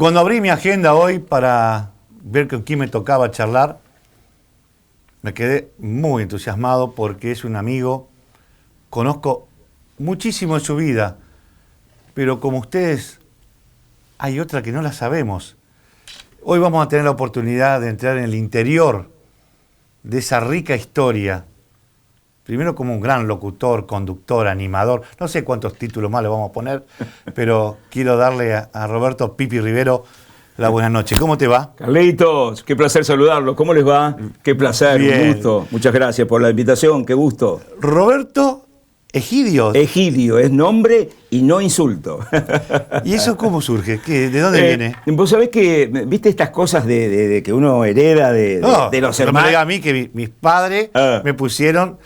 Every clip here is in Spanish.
cuando abrí mi agenda hoy para ver con quién me tocaba charlar, me quedé muy entusiasmado porque es un amigo, conozco muchísimo de su vida, pero como ustedes, hay otra que no la sabemos. Hoy vamos a tener la oportunidad de entrar en el interior de esa rica historia. Primero como un gran locutor, conductor, animador, no sé cuántos títulos más le vamos a poner, pero quiero darle a Roberto Pipi Rivero la buena noche. ¿Cómo te va? Carlitos, qué placer saludarlo. ¿Cómo les va? Qué placer, Bien. un gusto. Muchas gracias por la invitación, qué gusto. Roberto Egidio. Egidio, es nombre y no insulto. ¿Y eso cómo surge? ¿De dónde viene? Vos sabés que, viste estas cosas de que uno hereda de los no me hermanos. diga a mí que mis padres me pusieron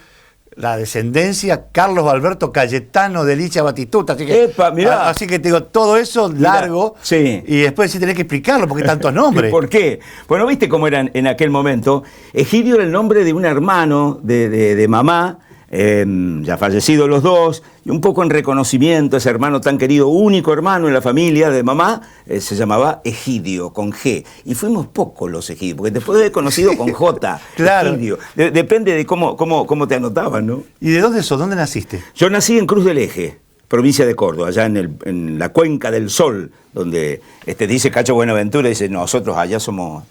la descendencia Carlos Alberto Cayetano de Licha Batistuta. Así que, Epa, mirá. así que te digo, todo eso largo. Mirá, sí. Y después sí tenés que explicarlo porque tantos nombres. ¿Por qué? Bueno, viste cómo eran en aquel momento. Egidio era el nombre de un hermano de mamá, ya fallecidos los dos, y un poco en reconocimiento a ese hermano tan querido, único hermano en la familia de mamá, se llamaba Egidio, con G. Y fuimos pocos los Egidios, porque después he conocido con J. Claro. Egidio. Depende de cómo te anotaban, ¿no? ¿Y de dónde sos? ¿Dónde naciste? Yo nací en Cruz del Eje, provincia de Córdoba, allá en la Cuenca del Sol, donde dice Cacho Buenaventura, dice, nosotros allá somos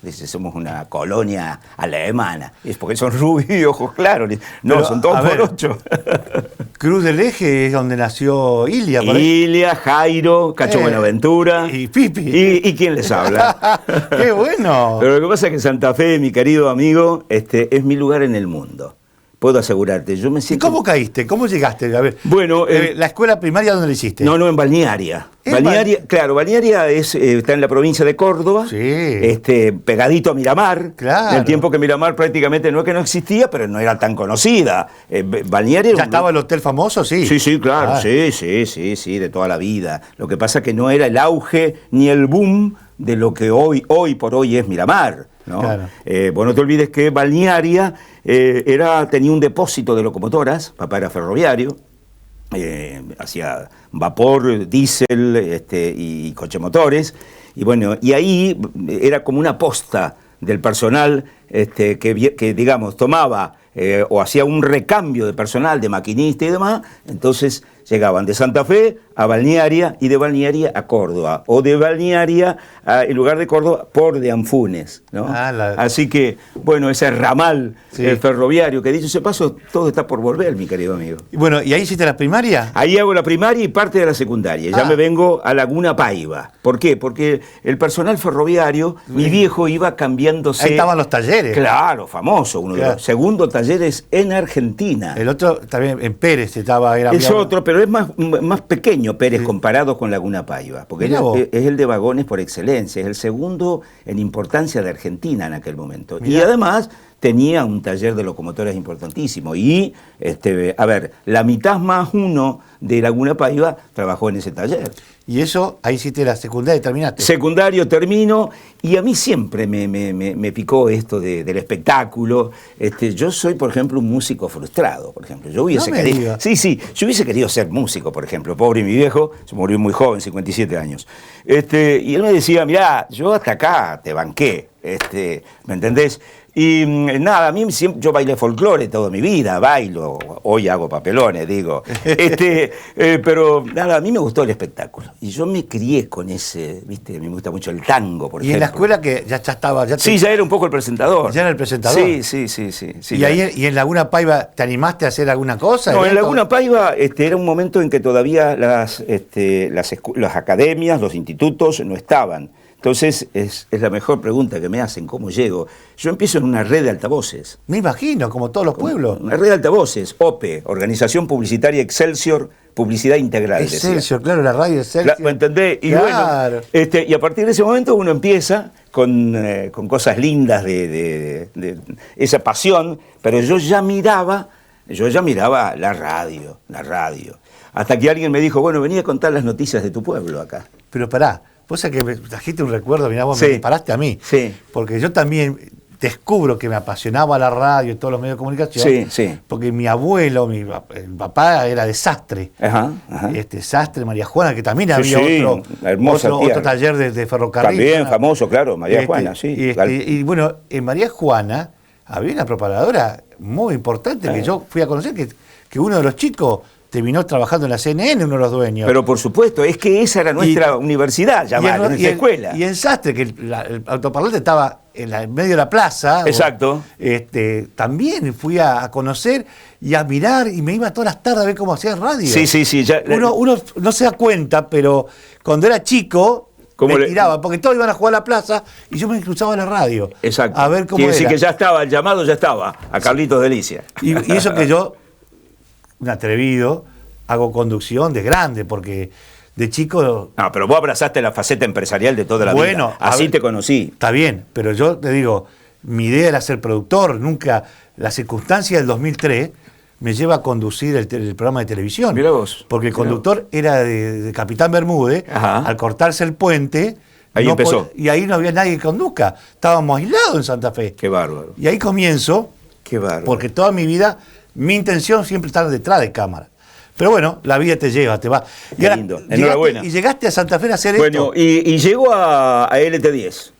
una colonia alemana. Y es porque son rubios y ojos claros. No, Pero, son todos a ver, morochos. Cruz del Eje es donde nació Ilia. por ahí. Ilia, Jairo, Cacho Buenaventura. Y Pipi. ¿Y quién les habla? ¡Qué bueno! Pero lo que pasa es que Santa Fe, mi querido amigo, es mi lugar en el mundo. Puedo asegurarte, yo me ¿Y siento... cómo caíste? ¿Cómo llegaste? A ver, Bueno, ¿la escuela primaria dónde la hiciste? No, en Balnearia. Claro, Balnearia está en la provincia de Córdoba, Sí. Pegadito a Miramar. Claro. En el tiempo que Miramar prácticamente no es que no existía, pero no era tan conocida. Balnearia era ¿Ya estaba el hotel famoso? Sí. Sí, claro, Ah. sí, de toda la vida. Lo que pasa es que no era el auge ni el boom de lo que hoy por hoy es Miramar, ¿no? Claro. Vos no te olvides que Balnearia tenía un depósito de locomotoras, papá era ferroviario, hacía vapor, diésel y cochemotores, y bueno, y ahí era como una posta del personal que digamos, tomaba o hacía un recambio de personal, de maquinista y demás, entonces llegaban de Santa Fe a Balnearia y de Balnearia a Córdoba, o de Balnearia, en lugar de Córdoba, por de Anfunes, ¿no? Así que, bueno, ese ramal ferroviario que dicho ese paso, todo está por volver, mi querido amigo. Y bueno, ¿y ahí hiciste la primaria? Ahí hago la primaria y parte de la secundaria. Ya me vengo a Laguna Paiva. ¿Por qué? Porque el personal ferroviario, mi viejo iba cambiándose. Ahí estaban los talleres. Claro, famoso, uno de los segundos talleres en Argentina. El otro también en Pérez estaba. Es otro, pero es más pequeño Pérez comparado con Laguna Paiva, porque es el de vagones por excelencia, es el segundo en importancia de Argentina en aquel momento. Mirá. Y además tenía un taller de locomotoras importantísimo. Y, la mitad más uno de Laguna Paiva trabajó en ese taller. Y eso, ahí hiciste la secundaria y terminaste. Secundario termino, y a mí siempre me picó esto del espectáculo. Yo soy, por ejemplo, un músico frustrado, por ejemplo. Yo hubiese querido, yo hubiese querido ser músico, por ejemplo. Pobre mi viejo, se murió muy joven, 57 años. Y él me decía, mirá, yo hasta acá te banqué, ¿me entendés? Y nada, a mí siempre, yo bailé folclore toda mi vida, bailo, hoy hago papelones, digo. Pero nada, a mí me gustó el espectáculo. Y yo me crié con ese, ¿viste? Me gusta mucho el tango, por ejemplo. ¿Y en la escuela que ya estaba? Sí, ya era un poco el presentador. ¿Ya era el presentador? Sí. ¿Y ahí y en Laguna Paiva te animaste a hacer alguna cosa? No, en Laguna Paiva era un momento en que todavía las academias, los institutos no estaban. Entonces, es la mejor pregunta que me hacen, ¿cómo llego? Yo empiezo en una red de altavoces. Me imagino, como todos los pueblos. Una red de altavoces, OPE, Organización Publicitaria Excelsior, Publicidad Integral. Excelsior, claro, la radio Excelsior. ¿Me entendés? Y claro. Bueno, y a partir de ese momento uno empieza con cosas lindas de esa pasión, pero yo ya miraba la radio. Hasta que alguien me dijo, bueno, venía a contar las noticias de tu pueblo acá. Pero pará. Vos sabés que me trajiste un recuerdo, mirá, vos me paraste a mí. Sí. Porque yo también descubro que me apasionaba la radio y todos los medios de comunicación, Sí, sí. porque mi abuelo, el papá era de Sastre, Ajá, ajá. Sastre, María Juana, que también Sí, había sí, la hermosa tierra. otro taller de ferrocarril. También famoso, claro, María Juana, sí. Y bueno, en María Juana había una propagadora muy importante que yo fui a conocer, que uno de los chicos terminó trabajando en la CNN, uno de los dueños. Pero por supuesto, es que esa era nuestra universidad, llamada, nuestra escuela. Y en Sastre, que el autoparlante estaba en medio de la plaza. Exacto. También fui a conocer y a mirar, y me iba todas las tardes a ver cómo hacía radio. Sí, sí, sí. Uno no se da cuenta, pero cuando era chico me tiraba, porque todos iban a jugar a la plaza y yo me cruzaba a la radio. Exacto. A ver cómo Quiere era. decir que ya estaba, el llamado ya estaba, a Carlitos Delicia. Y eso que yo, un atrevido, hago conducción de grande, porque de chico... No, pero vos abrazaste la faceta empresarial de toda la Bueno, vida. Así te conocí. Está bien, pero yo te digo, mi idea era ser productor, nunca... La circunstancia del 2003 me lleva a conducir el programa de televisión. Mirá vos. Porque el conductor era de Capitán Bermúdez. Ajá. Al cortarse el puente... Ahí empezó. Y ahí no había nadie que conduzca. Estábamos aislados en Santa Fe. Qué bárbaro. Y ahí comienzo, Qué bárbaro. porque toda mi vida, mi intención siempre estar detrás de cámara. Pero bueno, la vida te lleva, te va. Qué lindo. Enhorabuena. Y llegaste a Santa Fe a hacer Bueno, esto. y llegó a LT10,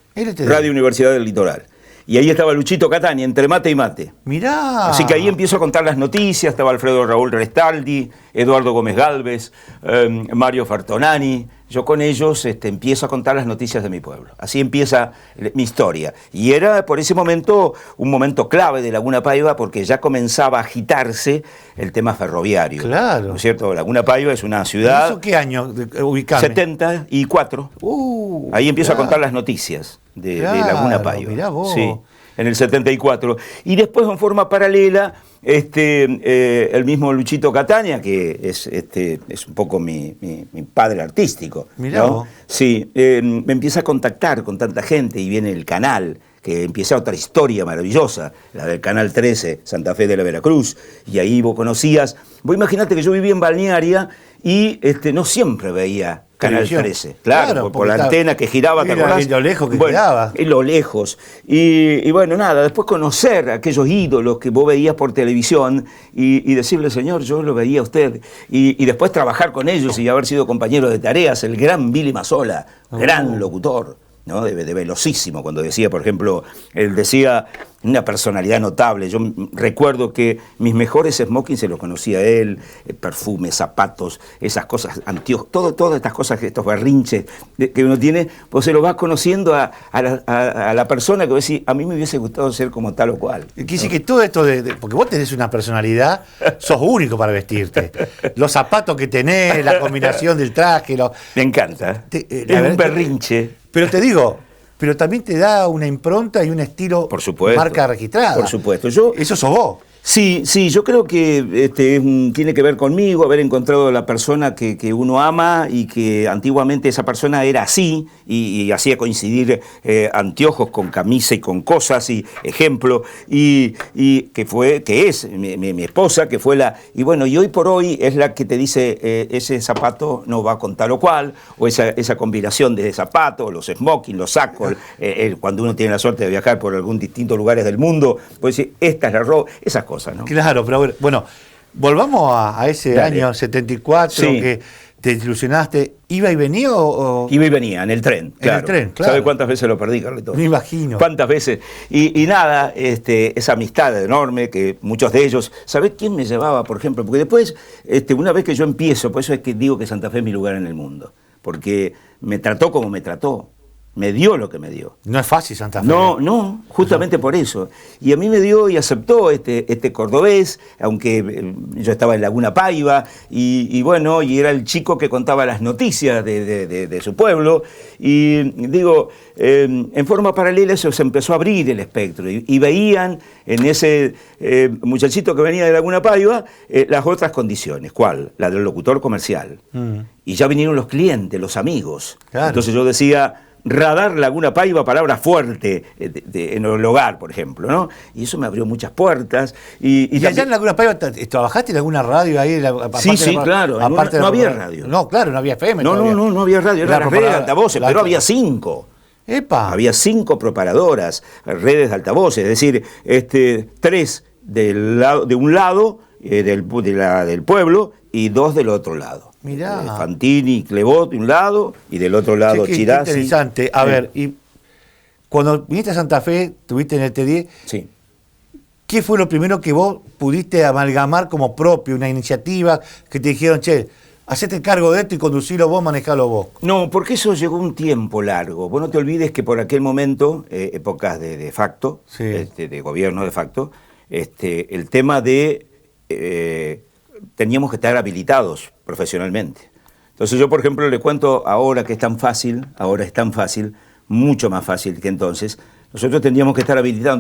Radio Universidad del Litoral. Y ahí estaba Luchito Catania, entre mate y mate. Mirá. Así que ahí empiezo a contar las noticias. Estaba Alfredo Raúl Restaldi, Eduardo Gómez Galvez, Mario Fartonani. Yo con ellos empiezo a contar las noticias de mi pueblo. Así empieza mi historia. Y era por ese momento un momento clave de Laguna Paiva, porque ya comenzaba a agitarse el tema ferroviario. Claro. ¿No es cierto? Laguna Paiva es una ¿Y ciudad... eso qué año ubicame? 74. Ahí empiezo a contar las noticias de Laguna Paiva. Mirá vos. Sí, en el 74. Y después, en forma paralela, el mismo Luchito Catania, que es un poco mi padre artístico. Mirá ¿no? vos. Sí, me empieza a contactar con tanta gente y viene el canal, que empieza otra historia maravillosa, la del Canal 13, Santa Fe de la Veracruz, y ahí vos conocías. Vos imaginate que yo vivía en Balnearia y no siempre veía Canal Televisión. 13, claro, por la antena que giraba, ¿te Mira, acordás? y lo lejos que bueno, quedaba. Y lo lejos. Y bueno, nada, después conocer a aquellos ídolos que vos veías por televisión y decirle, señor, yo lo veía a usted. Y después trabajar con ellos y haber sido compañero de tareas, el gran Billy Mazzola, gran locutor, ¿no? De velocísimo, cuando decía, por ejemplo, él decía una personalidad notable. Yo recuerdo que mis mejores smokings se los conocía él, perfumes, zapatos, esas cosas, anteojos, todas estas cosas, estos berrinches que uno tiene, pues se lo vas conociendo a la persona que vos decís, a mí me hubiese gustado ser como tal o cual. Quiere decir que todo esto, porque vos tenés una personalidad, sos único para vestirte. Los zapatos que tenés, la combinación del traje. Me encanta. Es un berrinche. Pero te digo, pero también te da una impronta y un estilo, por supuesto, marca registrada. Por supuesto. Eso sos vos. Sí, yo creo que tiene que ver conmigo, haber encontrado la persona que uno ama y que antiguamente esa persona era así y hacía coincidir anteojos con camisa y con cosas y ejemplo y que es mi esposa, que fue la... Y bueno, y hoy por hoy es la que te dice ese zapato no va con tal o cual, o esa combinación de zapatos, los smoking, los sacos, cuando uno tiene la suerte de viajar por algún distintos lugares del mundo, pues decir, esta es la ropa, esas cosas. ¿No? Claro, pero bueno, volvamos a ese Dale. año 74 sí. que te ilusionaste. ¿Iba y venía o...? Iba y venía, en el tren, claro. En el tren, claro. ¿Sabe cuántas veces lo perdí, Carlito? Me imagino. ¿Cuántas veces? Y nada, esa amistad enorme, que muchos de ellos... ¿Sabés quién me llevaba, por ejemplo? Porque después, una vez que yo empiezo, por eso es que digo que Santa Fe es mi lugar en el mundo, porque me trató como me trató. Me dio lo que me dio. No es fácil Santa Fe. No, justamente por eso. Y a mí me dio y aceptó este cordobés, aunque yo estaba en Laguna Paiva, y bueno, y era el chico que contaba las noticias de su pueblo. Y digo, en forma paralela eso se empezó a abrir el espectro, y veían en ese muchachito que venía de Laguna Paiva las otras condiciones. ¿Cuál? La del locutor comercial. Y ya vinieron los clientes, los amigos. Claro. Entonces yo decía... Radar Laguna Paiva, palabra fuerte en el hogar, por ejemplo, ¿no? Y eso me abrió muchas puertas. Y allá en Laguna Paiva, ¿trabajaste en alguna radio ahí? Sí, claro. Aparte no había radio. No, claro, no había FM. No había radio. Era la red de altavoces, pero había 5. ¡Epa! Había 5 preparadoras, redes de altavoces, es decir, 3 de un lado del pueblo y 2 del otro lado. Mirá. Fantini, Clebot de un lado y del otro lado Qué Chirassi. interesante. A ver, y cuando viniste a Santa Fe, tuviste en el TD, Sí. ¿qué fue lo primero que vos pudiste amalgamar como propio, una iniciativa que te dijeron, che, hacete cargo de esto y conducirlo vos, manejalo vos? No, porque eso llegó un tiempo largo. Vos no te olvides que por aquel momento, épocas de facto, Sí. de gobierno de facto, el tema de teníamos que estar habilitados profesionalmente. Entonces yo, por ejemplo, le cuento ahora que es tan fácil, mucho más fácil que entonces. Nosotros teníamos que estar habilitados,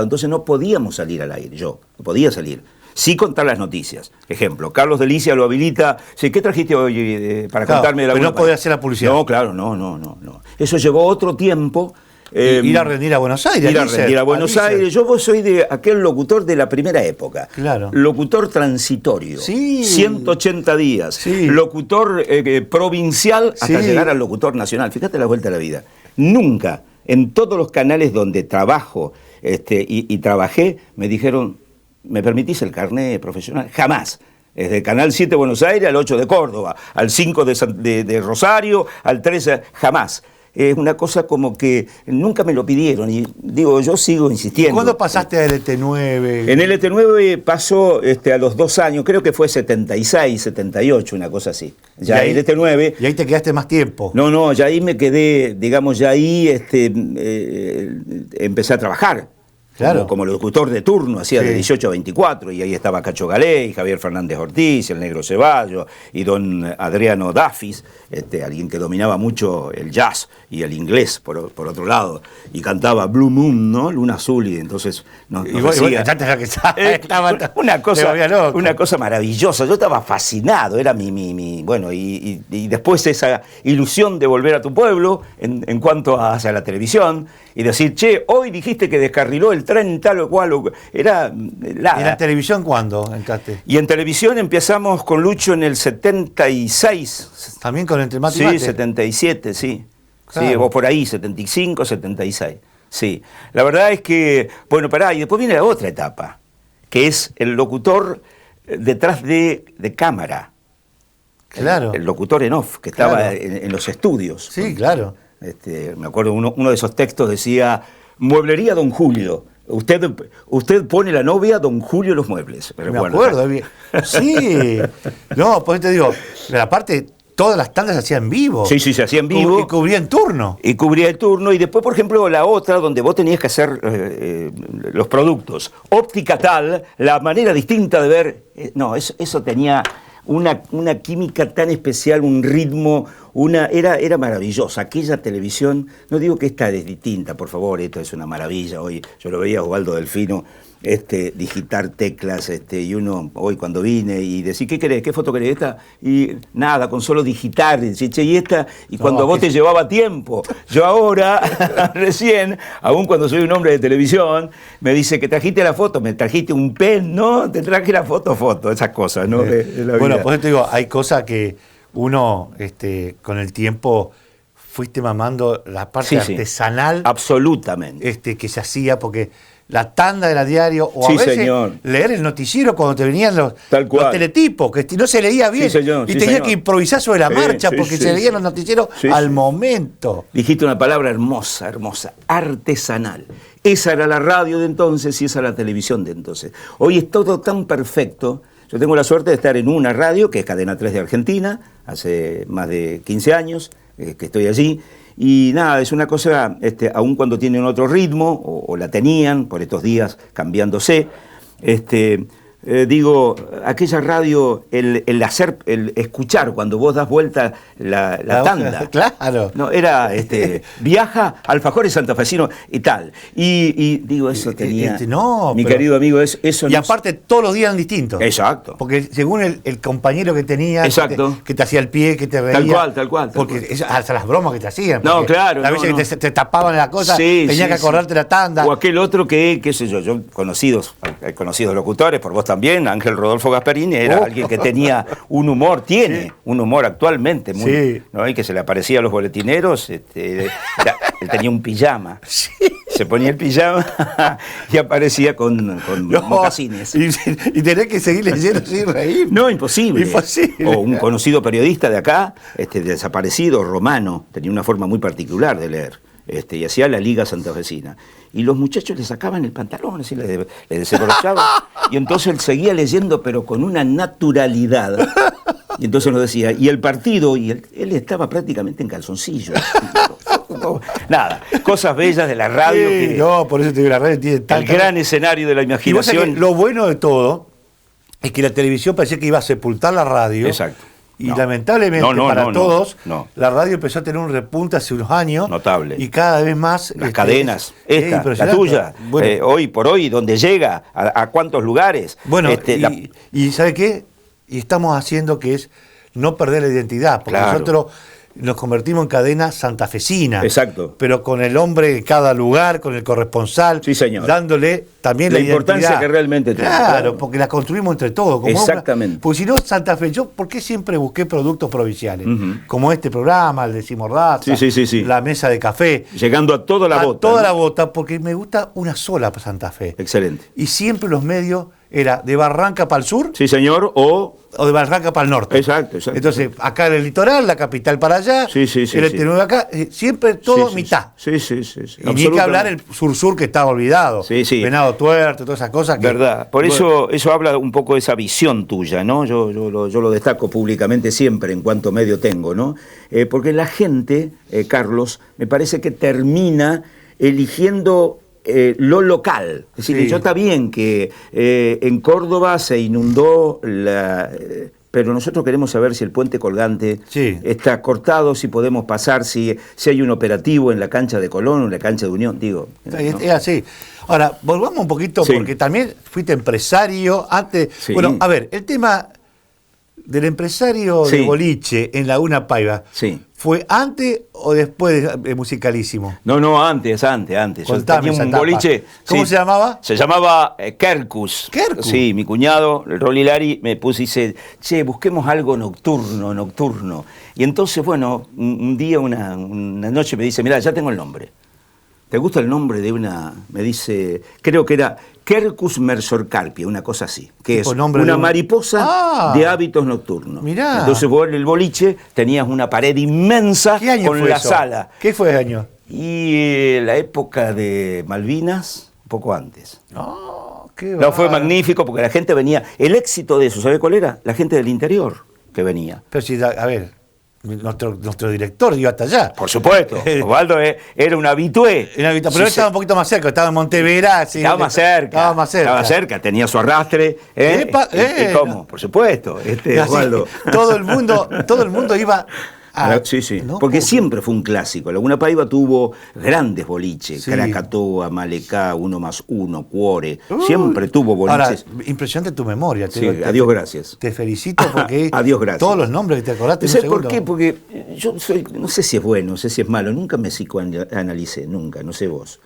entonces no podíamos salir al aire, yo no podía salir. Sí contar las noticias. Ejemplo, Carlos Delicia lo habilita. Sí, ¿qué trajiste hoy para contarme de la pero no podía hacer la publicidad. No, claro, no. Eso llevó otro tiempo. Ir a rendir a Buenos Aires. Ir a rendir a Buenos Aires. Yo soy de aquel locutor de la primera época. Claro. Locutor transitorio. Sí. 180 días. Sí. Locutor provincial hasta Sí. llegar al locutor nacional. Fíjate la vuelta de la vida. Nunca, en todos los canales donde trabajo y trabajé, me dijeron, ¿me permitís el carnet profesional? Jamás. Desde el Canal 7 de Buenos Aires al 8 de Córdoba, al 5 de Rosario, al 13, jamás. Es una cosa como que nunca me lo pidieron y digo, yo sigo insistiendo. ¿Cuándo pasaste a LT9? En LT9 pasó a los 2 años, creo que fue 76, 78, una cosa así. Ya ahí, LT9... Y ahí te quedaste más tiempo. No, ya ahí me quedé, digamos, ya ahí empecé a trabajar. Claro. Como locutor de turno, hacía Sí. de 18 a 24, y ahí estaba Cacho Galé, y Javier Fernández Ortiz, el Negro Ceballos, y don Adriano Dafis, alguien que dominaba mucho el jazz y el inglés, por otro lado, y cantaba Blue Moon, ¿no? Luna Azul, y entonces nos decía... una cosa maravillosa, yo estaba fascinado, era bueno, y después esa ilusión de volver a tu pueblo, en cuanto hacia la televisión, y decir, che, hoy dijiste que descarriló el tren tal o cual, era... ¿Y en televisión cuándo entraste? Y en televisión empezamos con Lucho en el 76. ¿También con Entre Mate y Mate? Sí, 77, sí. Claro. Sí, vos por ahí, 75, 76. Sí. La verdad es que, bueno, y después viene la otra etapa, que es el locutor detrás de cámara. Claro. El locutor en off, que estaba Claro. en los estudios. Sí, claro. Me acuerdo, uno de esos textos decía, Mueblería Don Julio. Usted pone la novia Don Julio los muebles. Me acuerdo. Sí. No, pues te digo, aparte, todas las tandas se hacían en vivo. Sí, se hacía en vivo. Y cubría en turno. Y cubría el turno. Y después, por ejemplo, la otra, donde vos tenías que hacer los productos. Óptica tal, la manera distinta de ver. No, eso tenía una química tan especial, un ritmo, era maravillosa. Aquella televisión, no digo que esta es distinta, por favor, esto es una maravilla. Hoy yo lo veía a Osvaldo Delfino digitar teclas, y uno hoy cuando vine y decir, ¿qué querés? ¿Qué foto querés? Esta, y nada, con solo digitar, y esta, y cuando vos te llevaba tiempo. Yo ahora, recién, aún cuando soy un hombre de televisión, me dice que trajiste la foto, me trajiste un pen, ¿no? Te traje la foto, esas cosas, ¿no? De la bueno, vida. por eso te digo, hay cosas que uno, con el tiempo, fuiste mamando la parte artesanal. Absolutamente. Que se hacía, porque la tanda era diario, o a Sí, veces señor. leer el noticiero cuando te venían los teletipos, que no se leía bien. Sí, señor. Y Sí, tenía señor. que improvisar sobre la marcha, porque se leían los noticieros al sí. momento. Dijiste una palabra hermosa, artesanal. Esa era la radio de entonces y esa era la televisión de entonces. Hoy es todo tan perfecto. Yo tengo la suerte de estar en una radio, que es Cadena 3 de Argentina, hace más de 15 años que estoy allí. Y nada, es una cosa, aun cuando tienen otro ritmo, o la tenían, por estos días cambiándose, digo, aquella radio, el escuchar cuando vos das vuelta la tanda. Claro. No, era viaja, alfajores santafesinos y tal. Y digo, eso tenía. Mi querido amigo, eso y no. Aparte, todos los días eran distintos. Exacto. Porque según el compañero que tenía, que te hacía el pie, que te reía. Tal cual. Porque hasta las bromas que te hacían. No, claro. A veces que te tapaban la cosa, tenías que acordarte la tanda. O aquel otro qué sé yo, conocidos locutores, por vos también, Ángel Rodolfo Gasperini, era alguien que tenía un humor, tiene un humor actualmente, muy, ¿no? Y que se le aparecía a los boletineros, Él tenía un pijama. Sí. Se ponía el pijama y aparecía con mocasines. Y tenés que seguir leyendo sin reír. No, imposible. Imposible. O un conocido periodista de acá, desaparecido, Romano, tenía una forma muy particular de leer. Y hacía la Liga Santafesina. Y los muchachos le sacaban el pantalón, así le desabrochaban. Y entonces él seguía leyendo, pero con una naturalidad. Y entonces nos decía, y el partido, y él estaba prácticamente en calzoncillos. Nada, cosas bellas de la radio. Sí, que, no, por eso te digo, la radio tiene el tanto... gran escenario de la Y vos sabés imaginación. que lo bueno de todo es que la televisión parecía que iba a sepultar la radio. Exacto. Y No. lamentablemente para todos, no. la radio empezó a tener un repunte hace unos años. Notable. Y cada vez más... Las cadenas, es la impresionante. tuya, Bueno, hoy por hoy, donde llega, a cuántos lugares. bueno y ¿sabe qué? Y estamos haciendo que es no perder la identidad, porque Claro. nosotros nos convertimos en cadena santafesina. Exacto. Pero con el hombre de cada lugar, con el corresponsal, Sí, señor. dándole también La la importancia identidad. que realmente tiene. Claro, porque la construimos entre todos. Como Exactamente. Porque si no, Santa Fe, yo, ¿por qué siempre busqué productos provinciales? Ujú. Como este programa, el de Simordaza, Sí. la mesa de café. Llegando a toda la bota. Toda ¿no? la bota, porque me gusta una sola Santa Fe. Excelente. Y siempre los medios era de Barranca para el sur Sí, señor, o de Barranca para el norte. Exacto. Entonces, acá en el litoral, la capital para allá, Sí, el Este acá, siempre todo Sí, mitad. Sí. Y ni que hablar el sur-sur que estaba olvidado. Sí. Venado Tuerto, todas esas cosas. Verdad. Por eso habla un poco de esa visión tuya, ¿no? Yo lo destaco públicamente siempre en cuanto medio tengo, ¿no? Porque la gente, Carlos, me parece que termina eligiendo lo local. Es decir, Sí. yo está bien que en Córdoba se inundó pero nosotros queremos saber si el puente colgante Sí. está cortado, si podemos pasar, si hay un operativo en la cancha de Colón o en la cancha de Unión, digo. ¿no? Es así. Ahora, volvamos un poquito, Sí. porque también fuiste empresario antes. Sí. Bueno, a ver, el tema del empresario Sí. de boliche en Laguna Paiva, Sí. ¿fue antes o después de Musicalísimo? No, antes. Yo Contame tenía esa un etapa. boliche. ¿Cómo se llamaba? Se llamaba Kerkus. ¿Kerkus? Sí, mi cuñado, Rolly Lari, me puso y dice, che, busquemos algo nocturno. Y entonces, bueno, un día, una noche me dice, mirá, ya tengo el nombre. ¿Te gusta el nombre de una? Me dice, creo que era Quercus mersorcarpia, una cosa así, que Tipo es nombre una de un- mariposa Ah. de hábitos nocturnos. Mirá. Entonces vos en el boliche tenías una pared inmensa ¿Qué año con fue la eso? sala. ¿Qué fue ese año? Y la época de Malvinas, un poco antes. Oh, qué No, fue bárbaro. magnífico porque la gente venía. El éxito de eso, ¿sabe cuál era? La gente del interior que venía. Pero si, a ver, nuestro director iba hasta allá. Por supuesto, Osvaldo era un habitué. Pero él Sí, estaba un poquito más cerca, estaba en Montevera. Sí, Estaba más cerca. Estaba más cerca. Tenía su arrastre. Epa, ¿Y cómo? no. Por supuesto. Así, Osvaldo. todo el mundo iba a... Sí. No, Porque ¿cómo? siempre fue un clásico. Laguna Paiva tuvo grandes boliches. Sí. Krakatoa, Malecá, 1+1, Cuore. Siempre tuvo boliches. Ahora, impresionante tu memoria. Sí, adiós, gracias. Te felicito porque Adiós, gracias. todos los nombres que te acordaste en un ¿Sabes por segundo. qué? Porque yo soy, no sé si es bueno, no sé si es malo, nunca me psicoanalicé, nunca, no sé vos.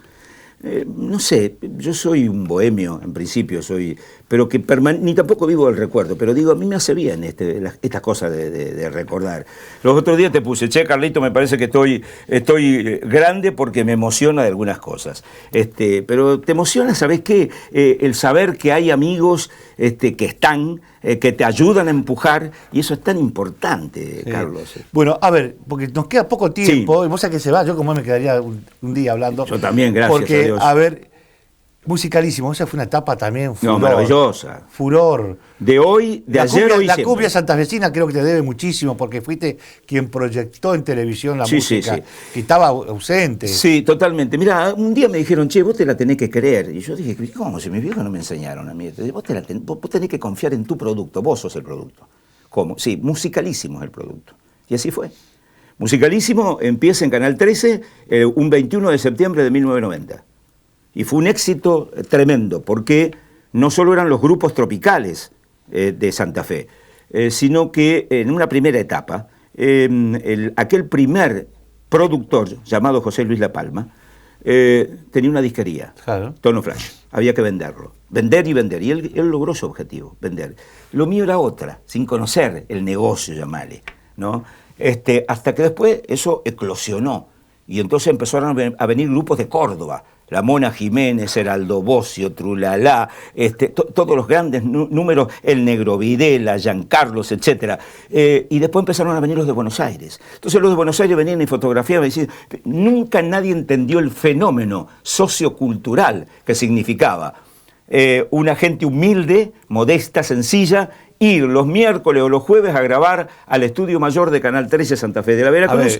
No sé, yo soy un bohemio, en principio soy, pero que ni tampoco vivo del recuerdo, pero digo, a mí me hace bien estas cosas de recordar. Los otros días te puse, che, Carlito, me parece que estoy grande porque me emociona de algunas cosas. Pero te emociona, ¿sabés qué? El saber que hay amigos que están, que te ayudan a empujar, y eso es tan importante, Sí. Carlos. Bueno, a ver, porque nos queda poco tiempo, y vos sabés que se va, yo como me quedaría un día hablando. Yo también, gracias porque, a Dios. A ver, Musicalísimo, esa fue una etapa también furor. No, maravillosa. Furor. De hoy, de ayer, hoy La siempre. cumbia santafesina creo que te debe muchísimo porque fuiste quien proyectó en televisión la Sí, música, sí. que estaba ausente. Sí, totalmente. Mira, un día me dijeron, che, vos te la tenés que creer. Y yo dije, ¿cómo? Si mis viejos no me enseñaron a mí. Entonces, vos tenés que confiar en tu producto, vos sos el producto. ¿Cómo? Sí, Musicalísimo es el producto. Y así fue. Musicalísimo empieza en Canal 13 un 21 de septiembre de 1990. Y fue un éxito tremendo, porque no solo eran los grupos tropicales de Santa Fe, sino que en una primera etapa, aquel primer productor llamado José Luis La Palma tenía una disquería, Claro. Tono Flash, había que venderlo, vender y vender, y él logró su objetivo, vender. Lo mío era otra, sin conocer el negocio, llamale, ¿no? Hasta que después eso eclosionó. Y entonces empezaron a venir grupos de Córdoba, la Mona Jiménez, Heraldo Bocio, Trulalá, todos los grandes números, el Negro Videla, Giancarlos, etc. Y después empezaron a venir los de Buenos Aires. Entonces los de Buenos Aires venían y fotografiaban y decían, nunca nadie entendió el fenómeno sociocultural que significaba una gente humilde, modesta, sencilla, ir los miércoles o los jueves a grabar al Estudio Mayor de Canal 13 Santa Fe de la Veracruz.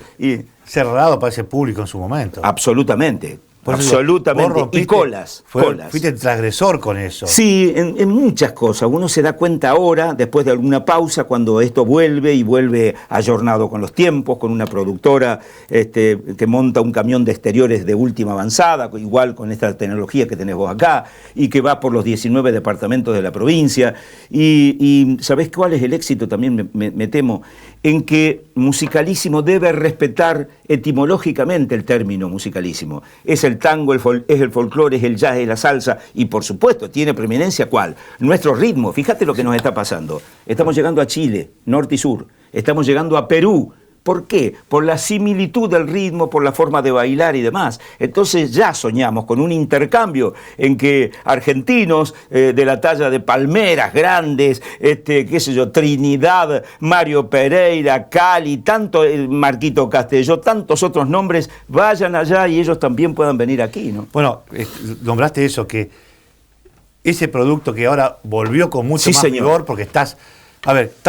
Cerrado para ese público en su momento. Absolutamente. Absolutamente. Y colas. Fuiste transgresor con eso. Sí, en muchas cosas. Uno se da cuenta ahora, después de alguna pausa, cuando esto vuelve y vuelve ayornado con los tiempos, con una productora que monta un camión de exteriores de última avanzada, igual con esta tecnología que tenés vos acá, y que va por los 19 departamentos de la provincia. Y ¿sabés cuál es el éxito? También me temo, en que musicalísimo debe respetar etimológicamente el término musicalísimo. Es el tango, es el folclore, es el jazz, es la salsa, y por supuesto tiene preeminencia ¿cuál? Nuestro ritmo. Fíjate lo que nos está pasando. Estamos llegando a Chile, norte y sur. Estamos llegando a Perú. ¿Por qué? Por la similitud del ritmo, por la forma de bailar y demás. Entonces ya soñamos con un intercambio en que argentinos de la talla de Palmeras grandes, qué sé yo, Trinidad, Mario Pereira, Cali, tanto Marquito Castelló, tantos otros nombres, vayan allá y ellos también puedan venir aquí, ¿no? Bueno, nombraste eso, que ese producto que ahora volvió con mucho más vigor, porque estás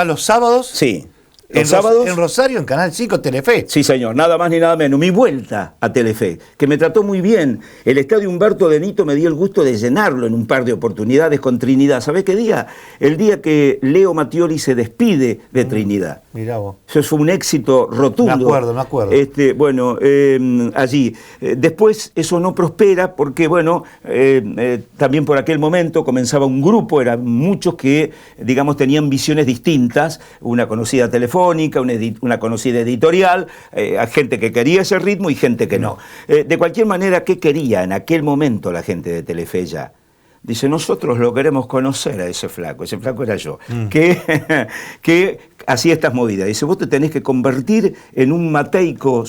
los sábados. Sí. ¿En sábados? En Rosario, en Canal 5, Telefe. Sí, señor, nada más ni nada menos. Mi vuelta a Telefe, que me trató muy bien. El estadio Humberto de Nito me dio el gusto de llenarlo en un par de oportunidades con Trinidad. ¿Sabés qué día? El día que Leo Mattioli se despide de Trinidad. Mirá vos. Eso fue un éxito rotundo. Me acuerdo. Allí. Después eso no prospera porque, también por aquel momento comenzaba un grupo, eran muchos que, digamos, tenían visiones distintas, una conocida telefónica, una conocida editorial, gente que quería ese ritmo y gente que no. De cualquier manera, ¿qué quería en aquel momento la gente de Telefe ya? Dice, nosotros lo queremos conocer a ese flaco era yo, que hacía estas movidas. Dice, vos te tenés que convertir en un mateico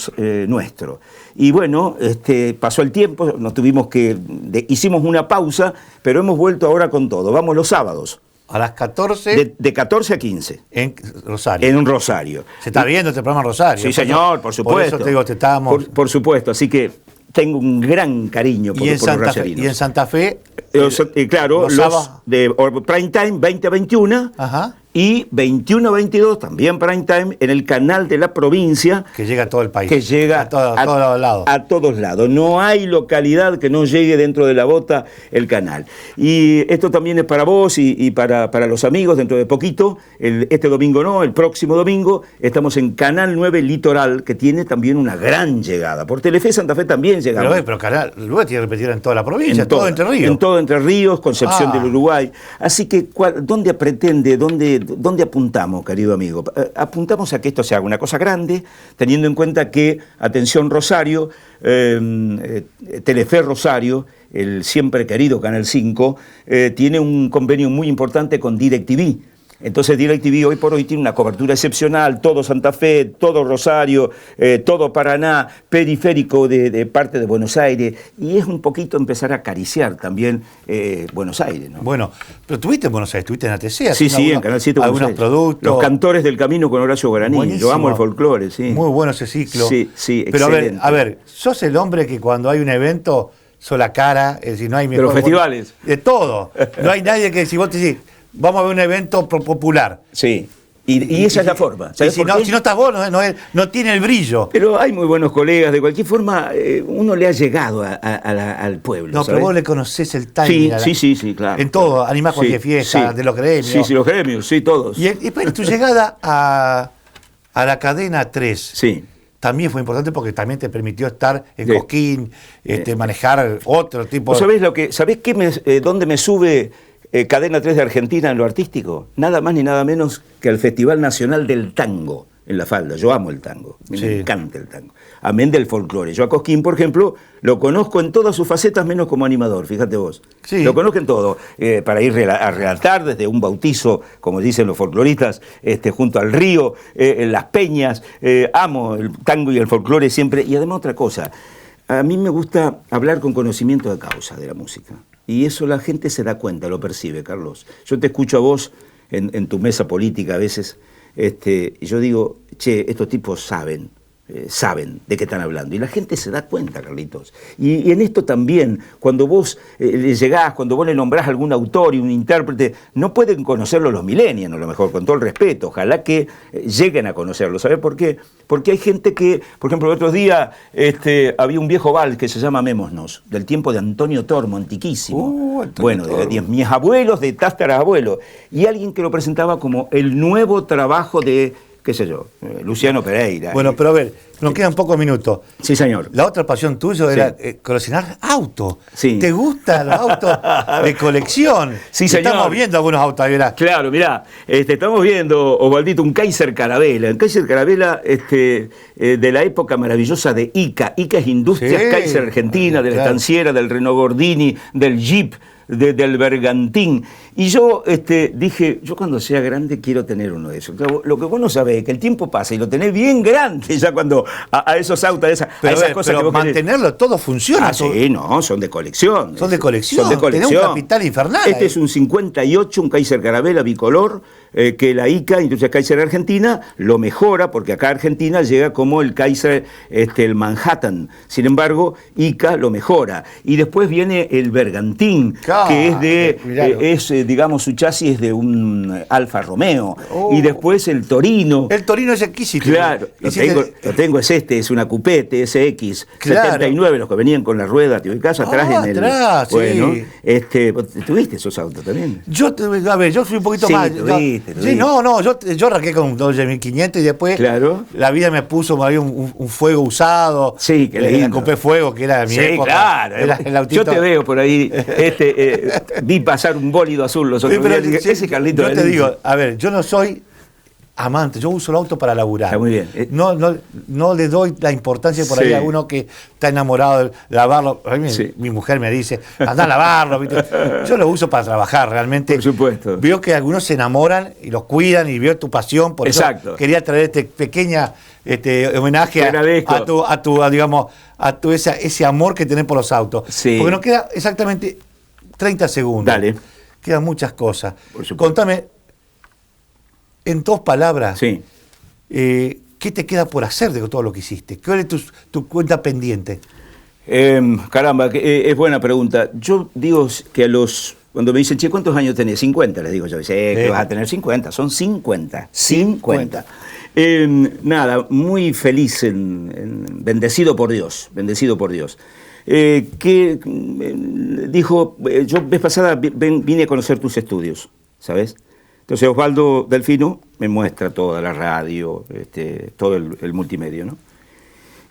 nuestro. Y bueno, pasó el tiempo, hicimos una pausa, pero hemos vuelto ahora con todo. Vamos los sábados. A las 14. De 14 a 15. En Rosario. En un Rosario. Se está viendo este programa en Rosario. Sí, señor, por supuesto. Por eso te digo, estábamos. Por supuesto, así que tengo un gran cariño por los rosarinos. Y en Santa Fe. Claro, los de Prime Time 20-21. Ajá. Y 21-22, también prime time, en el canal de la provincia. Que llega a todo el país. Que llega a todos lados. A todos lados. No hay localidad que no llegue dentro de la bota el canal. Y esto también es para vos y para los amigos dentro de poquito. Este domingo no, el próximo domingo estamos en Canal 9 Litoral, que tiene también una gran llegada. Por Telefe Santa Fe también llegamos. Pero Canal 9 tiene que repetir en toda la provincia, en todo Entre Ríos. En todo Entre Ríos, Concepción del Uruguay. Así que, ¿dónde pretende, dónde apuntamos, querido amigo? Apuntamos a que esto se haga una cosa grande, teniendo en cuenta que, atención Rosario, Telefe Rosario, el siempre querido Canal 5, tiene un convenio muy importante con DirecTV. Entonces DirecTV hoy por hoy tiene una cobertura excepcional, todo Santa Fe, todo Rosario, todo Paraná, periférico de parte de Buenos Aires, y es un poquito empezar a acariciar también Buenos Aires, ¿no? Bueno, pero estuviste en Buenos Aires, estuviste en ATC. Sí, en Canal 7 Buenos algunos Aires. Productos. Los Cantores del Camino con Horacio Guaraní. Buenísimo. Yo amo el folclore, sí. Muy bueno ese ciclo. Sí, pero excelente. a ver, sos el hombre que cuando hay un evento, sos la cara, es decir, no hay mejor. De los festivales. De todo. No hay nadie que si vos te decís, vamos a ver un evento popular. Sí. Y esa es la forma. Y si no estás vos, no tiene el brillo. Pero hay muy buenos colegas. De cualquier forma, uno le ha llegado al pueblo. No, ¿sabes? pero vos le conocés el timing. Sí, claro. En todo, animás cualquier fiesta, de los gremios. Sí, los gremios, sí, todos. Y tu llegada a la cadena 3. Sí. También fue importante porque también te permitió estar en Cosquín, manejar otro tipo de... ¿Sabés dónde me sube Cadena 3 de Argentina en lo artístico? Nada más ni nada menos que al Festival Nacional del Tango en la falda. Yo amo el tango, me Sí. encanta el tango. Amén del folclore. Yo a Cosquín, por ejemplo, lo conozco en todas sus facetas, menos como animador, fíjate vos. Sí. Lo conozco en todo, para ir a relatar desde un bautizo, como dicen los folcloristas, junto al río, en las peñas. Amo el tango y el folclore siempre. Y además otra cosa, a mí me gusta hablar con conocimiento de causa de la música. Y eso la gente se da cuenta, lo percibe, Carlos. Yo te escucho a vos en tu mesa política a veces, y yo digo, che, estos tipos saben de qué están hablando. Y la gente se da cuenta, Carlitos. Y en esto también, cuando vos le llegás, cuando vos le nombrás a algún autor y un intérprete, no pueden conocerlo los millennials, a lo mejor, con todo el respeto. Ojalá que lleguen a conocerlo. ¿Sabés por qué? Porque hay gente que, por ejemplo, el otro día había un viejo vals que se llama Amémonos, del tiempo de Antonio Tormo, antiquísimo. Antonio Tormo. De mis abuelos, de tatarabuelos. Y alguien que lo presentaba como el nuevo trabajo de, qué sé yo, Luciano Pereira. Bueno, pero a ver, nos quedan pocos minutos. Sí, señor. La otra pasión tuya Sí. era coleccionar autos. Sí. ¿Te gustan los autos de colección? Sí, señor. Estamos viendo algunos autos, verás. Claro, mirá, estamos viendo, Osvaldito, un Kaiser Carabela. Un Kaiser Carabela de la época maravillosa de ICA. ICA es Industrias Sí, Kaiser Argentina, de la claro. estanciera, del Renault Gordini, del Jeep, del Bergantín. Y yo dije, yo cuando sea grande quiero tener uno de esos. Claro, lo que vos no sabés es que el tiempo pasa y lo tenés bien grande ya cuando a esos autos, a Pero, esas cosas pero que vos querés. mantenerlo todo funciona. Ah, sí, no, son de colección. Son de colección. Son de colección. Tenés un capital infernal Este ahí. es un 58, un Kaiser Carabela bicolor, que la ICA, Industria Kaiser Argentina, lo mejora, porque acá Argentina llega como el Kaiser, el Manhattan. Sin embargo, ICA lo mejora. Y después viene el Bergantín, Claro, que miralo. digamos, su chasis es de un Alfa Romeo. Oh. Y después el Torino. El Torino es exquisito. Claro, lo tengo, es una Coupé TSX Claro. 79, los que venían con la rueda, ¿te ubicás atrás en el? Atrás, sí. Bueno, ¿vos tuviste esos autos también? Yo fui un poquito Sí, más. tuviste. Yo arranqué con un Dodge 1500 y después Claro. la vida me puso, había un fuego usado. Sí, qué lindo. La Coupé Fuego, que era de mi Sí, época. claro. Era el autito. Yo te veo por ahí, vi pasar un bólido azul los Sí, otros pero días. Dije, sí, ese Carlito. yo te digo, a ver, yo no soy amante, yo uso el auto para laburar. Está muy bien. No le doy la importancia por ahí Sí. a uno que está enamorado de lavarlo. A mí Sí. mi mujer me dice, anda a lavarlo. ¿viste? Yo lo uso para trabajar realmente. Por supuesto. Veo que algunos se enamoran y los cuidan y veo tu pasión. Por Exacto. eso quería traer este pequeña homenaje Te agradezco. a tu ese amor que tenés por los autos. Sí. Porque nos queda exactamente 30 segundos. Dale. Quedan muchas cosas. Por supuesto. Contame, en 2 palabras, Sí. ¿qué te queda por hacer de todo lo que hiciste? ¿Cuál es tu cuenta pendiente? Caramba, es buena pregunta. Yo digo que cuando me dicen, che, ¿cuántos años tenés? 50, les digo yo. Dice, que vas a tener 50. Son 50. 50. Nada, muy feliz, bendecido por Dios, bendecido por Dios. Dijo, yo vez pasada vine a conocer tus estudios, ¿sabes? Entonces Osvaldo Delfino me muestra toda la radio, todo el multimedia, ¿no?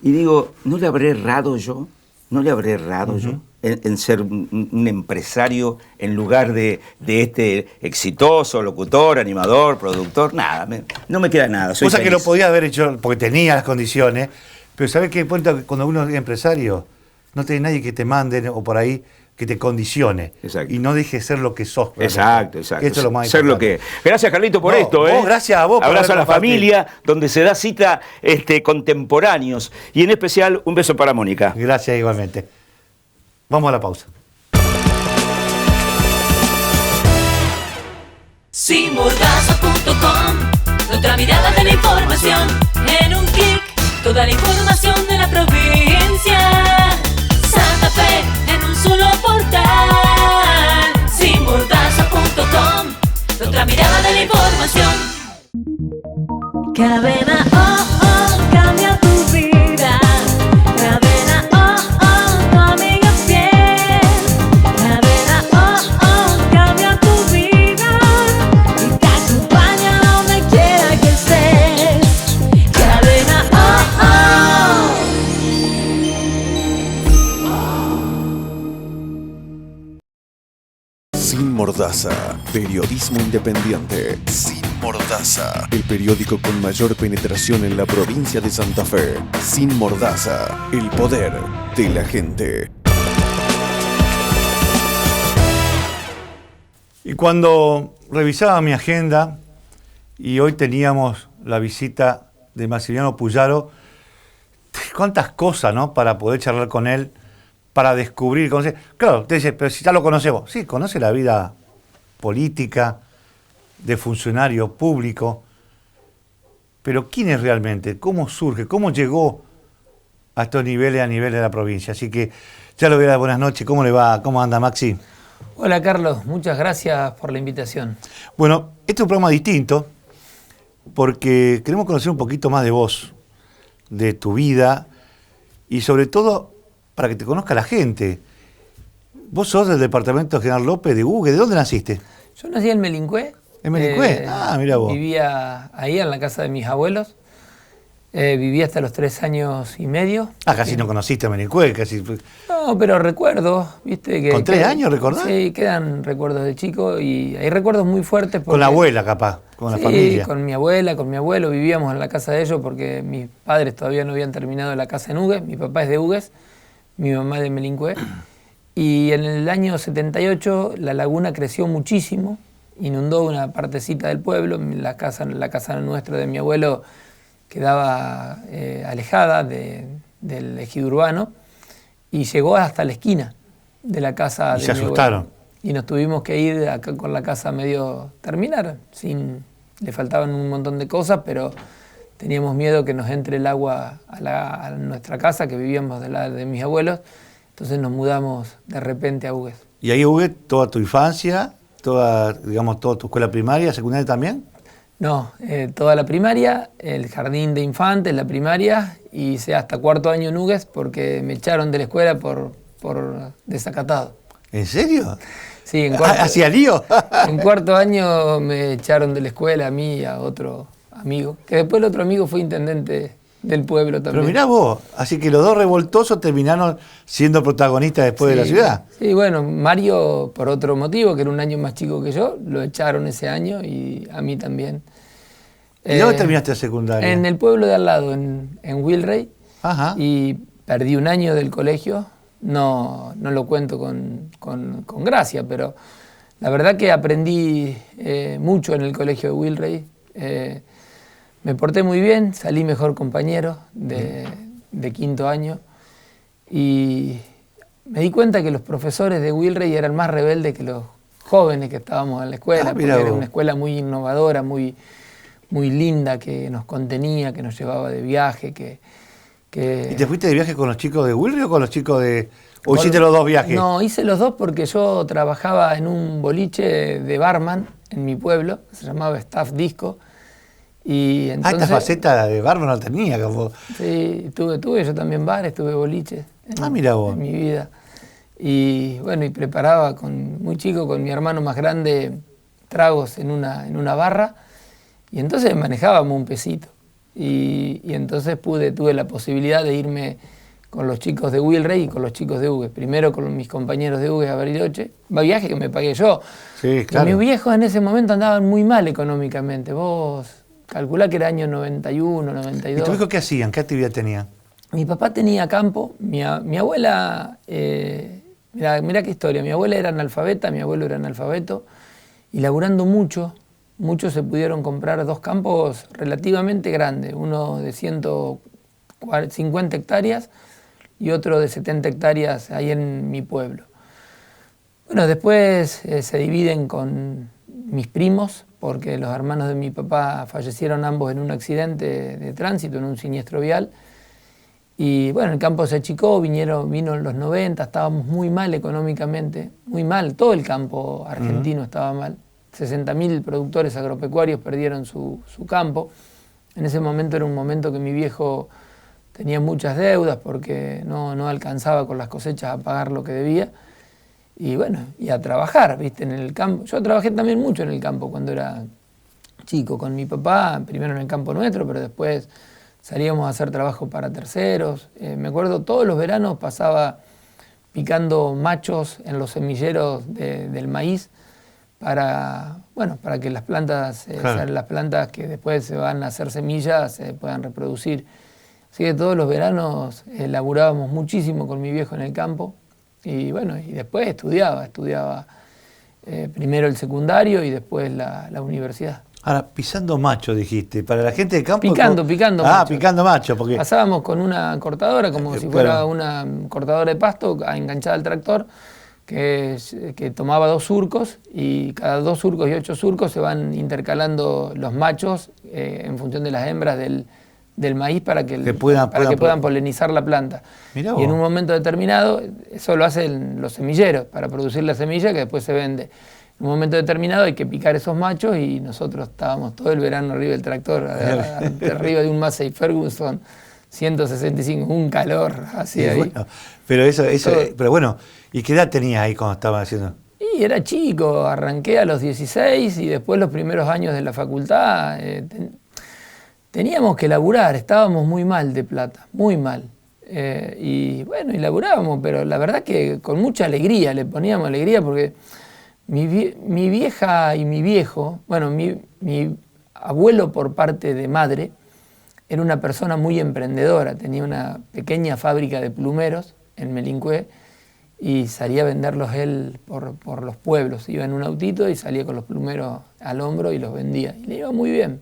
Y digo, ¿no le habré errado yo? ¿No le habré errado yo en ser un empresario en lugar de este exitoso locutor, animador, productor? Nada, no me queda nada. Soy Cosa que feliz. lo podía haber hecho porque tenía las condiciones, pero ¿sabes qué cuenta? Que cuando uno es empresario, no tiene nadie que te mande o por ahí que te condicione. Exacto. Y no dejes de ser lo que sos. realmente. Exacto, exacto. Que eso es lo más Ser lo importante. que. Gracias, Carlito, por No, esto. vos, gracias a vos por Abrazo a haber la compartido. familia, donde se da cita contemporáneos. Y en especial, un beso para Mónica. Gracias igualmente. Vamos a la pausa. Sinmordaza.com, otra mirada de la información en un clic, toda la información de la provincia. Santa Fe en un solo portal. Sinmordaza.com, otra mirada de la información. Cadena cambia tu vida. Cadena tu amiga fiel. Cadena cambia tu vida y te acompaña donde quiera que estés. Cadena Sin Mordaza, periodismo independiente, sin Mordaza, el periódico con mayor penetración en la provincia de Santa Fe. Sin Mordaza, el poder de la gente. Y cuando revisaba mi agenda, y hoy teníamos la visita de Maximiliano Puyaro, cuántas cosas, ¿no?, para poder charlar con él, para descubrir, conocer. Claro, te dice, pero si ya lo conocemos. Sí, conoce la vida política, de funcionario público, pero ¿quién es realmente? ¿Cómo surge? ¿Cómo llegó a estos niveles, a nivel de la provincia? Así que ya lo voy a dar buenas noches. ¿Cómo le va? ¿Cómo anda, Maxi? Hola, Carlos. Muchas gracias por la invitación. Bueno, este es un programa distinto porque queremos conocer un poquito más de vos, de tu vida y sobre todo para que te conozca la gente. Vos sos del departamento General López de Hugue. ¿De dónde naciste? Yo nací en Melincue. ¿En Melincue? Mira vos. Vivía ahí en la casa de mis abuelos. Viví hasta los 3 años y medio. Casi no conociste a Melincue, casi. No, pero recuerdo, ¿viste? ¿Con 3 años recordás? Sí, quedan recuerdos de chico y hay recuerdos muy fuertes. Con la abuela, capaz, con la familia. Sí, con mi abuela, con mi abuelo. Vivíamos en la casa de ellos porque mis padres todavía no habían terminado la casa en Hugues. Mi papá es de Hugues, mi mamá es de Melincue. Y en el año 78 la laguna creció muchísimo, inundó una partecita del pueblo. La casa nuestra de mi abuelo quedaba alejada del ejido urbano y llegó hasta la esquina de la casa de mi abuelo. Se asustaron. Y nos tuvimos que ir acá con la casa medio terminar, le faltaban un montón de cosas, pero teníamos miedo que nos entre el agua a nuestra casa, que vivíamos de la de mis abuelos. Entonces nos mudamos de repente a Hugues. ¿Y ahí Hugues toda tu infancia, toda tu escuela primaria, secundaria también? No, toda la primaria, el jardín de infantes, la primaria, y hice hasta 4º año en Hugues porque me echaron de la escuela por desacatado. ¿En serio? Sí, en cuarto, ¿Hacía lío? En 4º año me echaron de la escuela a mí y a otro amigo, que después el otro amigo fue intendente del pueblo también. Pero mirá vos, así que los dos revoltosos terminaron siendo protagonistas después de la ciudad. Sí, bueno, Mario por otro motivo, que era un año más chico que yo, lo echaron ese año y a mí también. ¿Y dónde terminaste la secundaria? En el pueblo de al lado, en Wilrey. Ajá. Y perdí un año del colegio. No lo cuento con gracia, pero la verdad que aprendí mucho en el colegio de Wilrey. Me porté muy bien, salí mejor compañero de 5º año y me di cuenta que los profesores de Wilrey eran más rebeldes que los jóvenes que estábamos en la escuela, porque era una escuela muy innovadora, muy linda, que nos contenía, que nos llevaba de viaje. ¿Y te fuiste de viaje con los chicos de Wilrey o con los chicos de...? ¿O hiciste los dos viajes? No, hice los dos porque yo trabajaba en un boliche de barman en mi pueblo, se llamaba Staff Disco. Y entonces, esta faceta de barman no tenía. Como... Sí, tuve yo también bares, tuve boliches mira vos. En mi vida. Y bueno, y preparaba muy chico con mi hermano más grande tragos en una barra. Y entonces manejábamos un pesito. Y entonces tuve la posibilidad de irme con los chicos de Wilrey y con los chicos de Hugues. Primero con mis compañeros de Hugues a Bariloche. Viaje que me pagué yo. Sí, claro. Y mis viejos en ese momento andaban muy mal económicamente. Vos calculá que era año 91, 92. ¿Y tus hijos qué hacían? ¿Qué actividad tenían? Mi papá tenía campo. Mi abuela... mirá qué historia. Mi abuela era analfabeta, mi abuelo era analfabeto. Y laburando muchos se pudieron comprar 2 campos relativamente grandes, uno de 150 hectáreas y otro de 70 hectáreas ahí en mi pueblo. Bueno, después se dividen con mis primos, porque los hermanos de mi papá fallecieron ambos en un accidente de tránsito, en un siniestro vial. Y bueno, el campo se achicó, vino en los 90, estábamos muy mal económicamente, muy mal, todo el campo argentino estaba mal. 60.000 productores agropecuarios perdieron su campo. En ese momento era un momento que mi viejo tenía muchas deudas porque no alcanzaba con las cosechas a pagar lo que debía. Y bueno, y a trabajar, ¿viste? En el campo. Yo trabajé también mucho en el campo cuando era chico, con mi papá, primero en el campo nuestro, pero después salíamos a hacer trabajo para terceros. Me acuerdo, todos los veranos pasaba picando machos en los semilleros del maíz para que las plantas, Claro. sean las plantas que después se van a hacer semillas, se puedan reproducir. Así que todos los veranos laburábamos muchísimo con mi viejo en el campo y bueno, y después estudiaba primero el secundario y después la universidad. Ahora, pisando macho, dijiste. Para la gente de campo... Picando macho. Picando macho, porque... Pasábamos con una cortadora, como si claro. fuera una cortadora de pasto enganchada al tractor, que tomaba 2 surcos y cada 2 surcos y 8 surcos se van intercalando los machos en función de las hembras del maíz para que puedan polinizar la planta. Mirá Y vos. en un momento determinado, eso lo hacen los semilleros para producir la semilla que después se vende. En un momento determinado hay que picar esos machos y nosotros estábamos todo el verano arriba del tractor, arriba de un Massey Ferguson 165, un calor así Sí, ahí. bueno, pero Todo. pero bueno, ¿y qué edad tenías ahí cuando estaban haciendo? Y era chico, arranqué a los 16 y después los primeros años de la facultad teníamos que laburar, estábamos muy mal de plata, muy mal. Y bueno, y laburábamos, pero la verdad que con mucha alegría, le poníamos alegría porque mi vieja y mi viejo, bueno, mi abuelo por parte de madre era una persona muy emprendedora, tenía una pequeña fábrica de plumeros en Melincué y salía a venderlos él por los pueblos, iba en un autito y salía con los plumeros al hombro y los vendía, y le iba muy bien.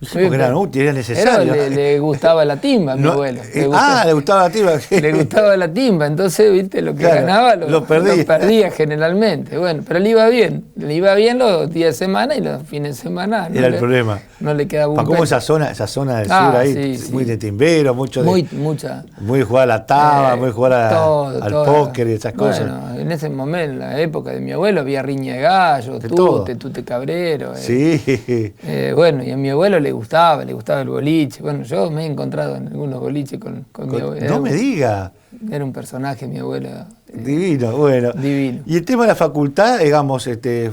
Sí, porque eran útiles, era necesario. Le gustaba la timba a mi abuelo. le gustaba la timba. Le gustaba la timba, entonces, viste, lo que Claro, ganaba lo perdía. lo perdía generalmente. Bueno, pero le iba bien los días de semana y los fines de semana. Era el problema. No le quedaba un ¿Cómo peso. esa zona del sur ahí? Sí, Muy sí. de timbero, muy de jugar a la taba, muy jugar al póker y esas cosas. Bueno, en ese momento, en la época de mi abuelo, había riña de gallo, De todo. tute cabrero. Sí. Bueno, y a mi abuelo le gustaba el boliche. Bueno, yo me he encontrado en algunos boliches con mi abuelo. No me diga. Era un personaje, mi abuelo. Divino, bueno. Divino. Y el tema de la facultad, digamos,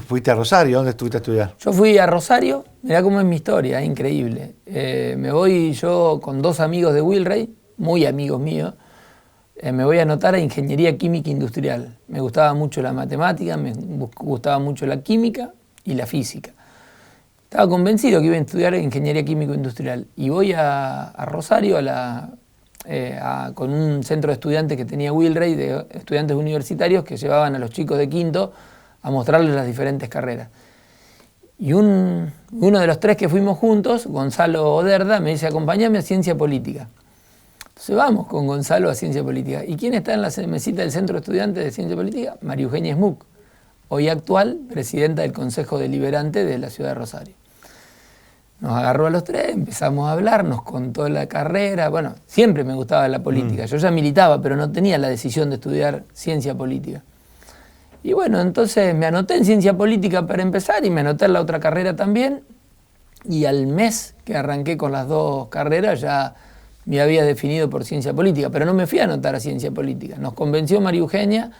fuiste a Rosario, ¿dónde estuviste a estudiar? Yo fui a Rosario, mirá cómo es mi historia, es increíble. Me voy yo con 2 amigos de Wilray, muy amigos míos, me voy a anotar a Ingeniería Química Industrial. Me gustaba mucho la matemática, me gustaba mucho la química y la física. Estaba convencido que iba a estudiar Ingeniería Química Industrial y voy a Rosario con un centro de estudiantes que tenía Wilray, de estudiantes universitarios que llevaban a los chicos de quinto a mostrarles las diferentes carreras. Y uno de los 3 que fuimos juntos, Gonzalo Oderda, me dice, acompáñame a Ciencia Política. Entonces vamos con Gonzalo a Ciencia Política. ¿Y quién está en la mesita del Centro de Estudiantes de Ciencia Política? María Eugenia Smuck, hoy actual presidenta del Consejo Deliberante de la ciudad de Rosario. Nos agarró a los 3, empezamos a hablar, nos contó la carrera. Bueno, siempre me gustaba la política. Yo ya militaba, pero no tenía la decisión de estudiar Ciencia Política. Y bueno, entonces me anoté en Ciencia Política para empezar y me anoté en la otra carrera también. Y al mes que arranqué con las 2 carreras ya me había definido por Ciencia Política, pero no me fui a anotar a Ciencia Política. Nos convenció María Eugenia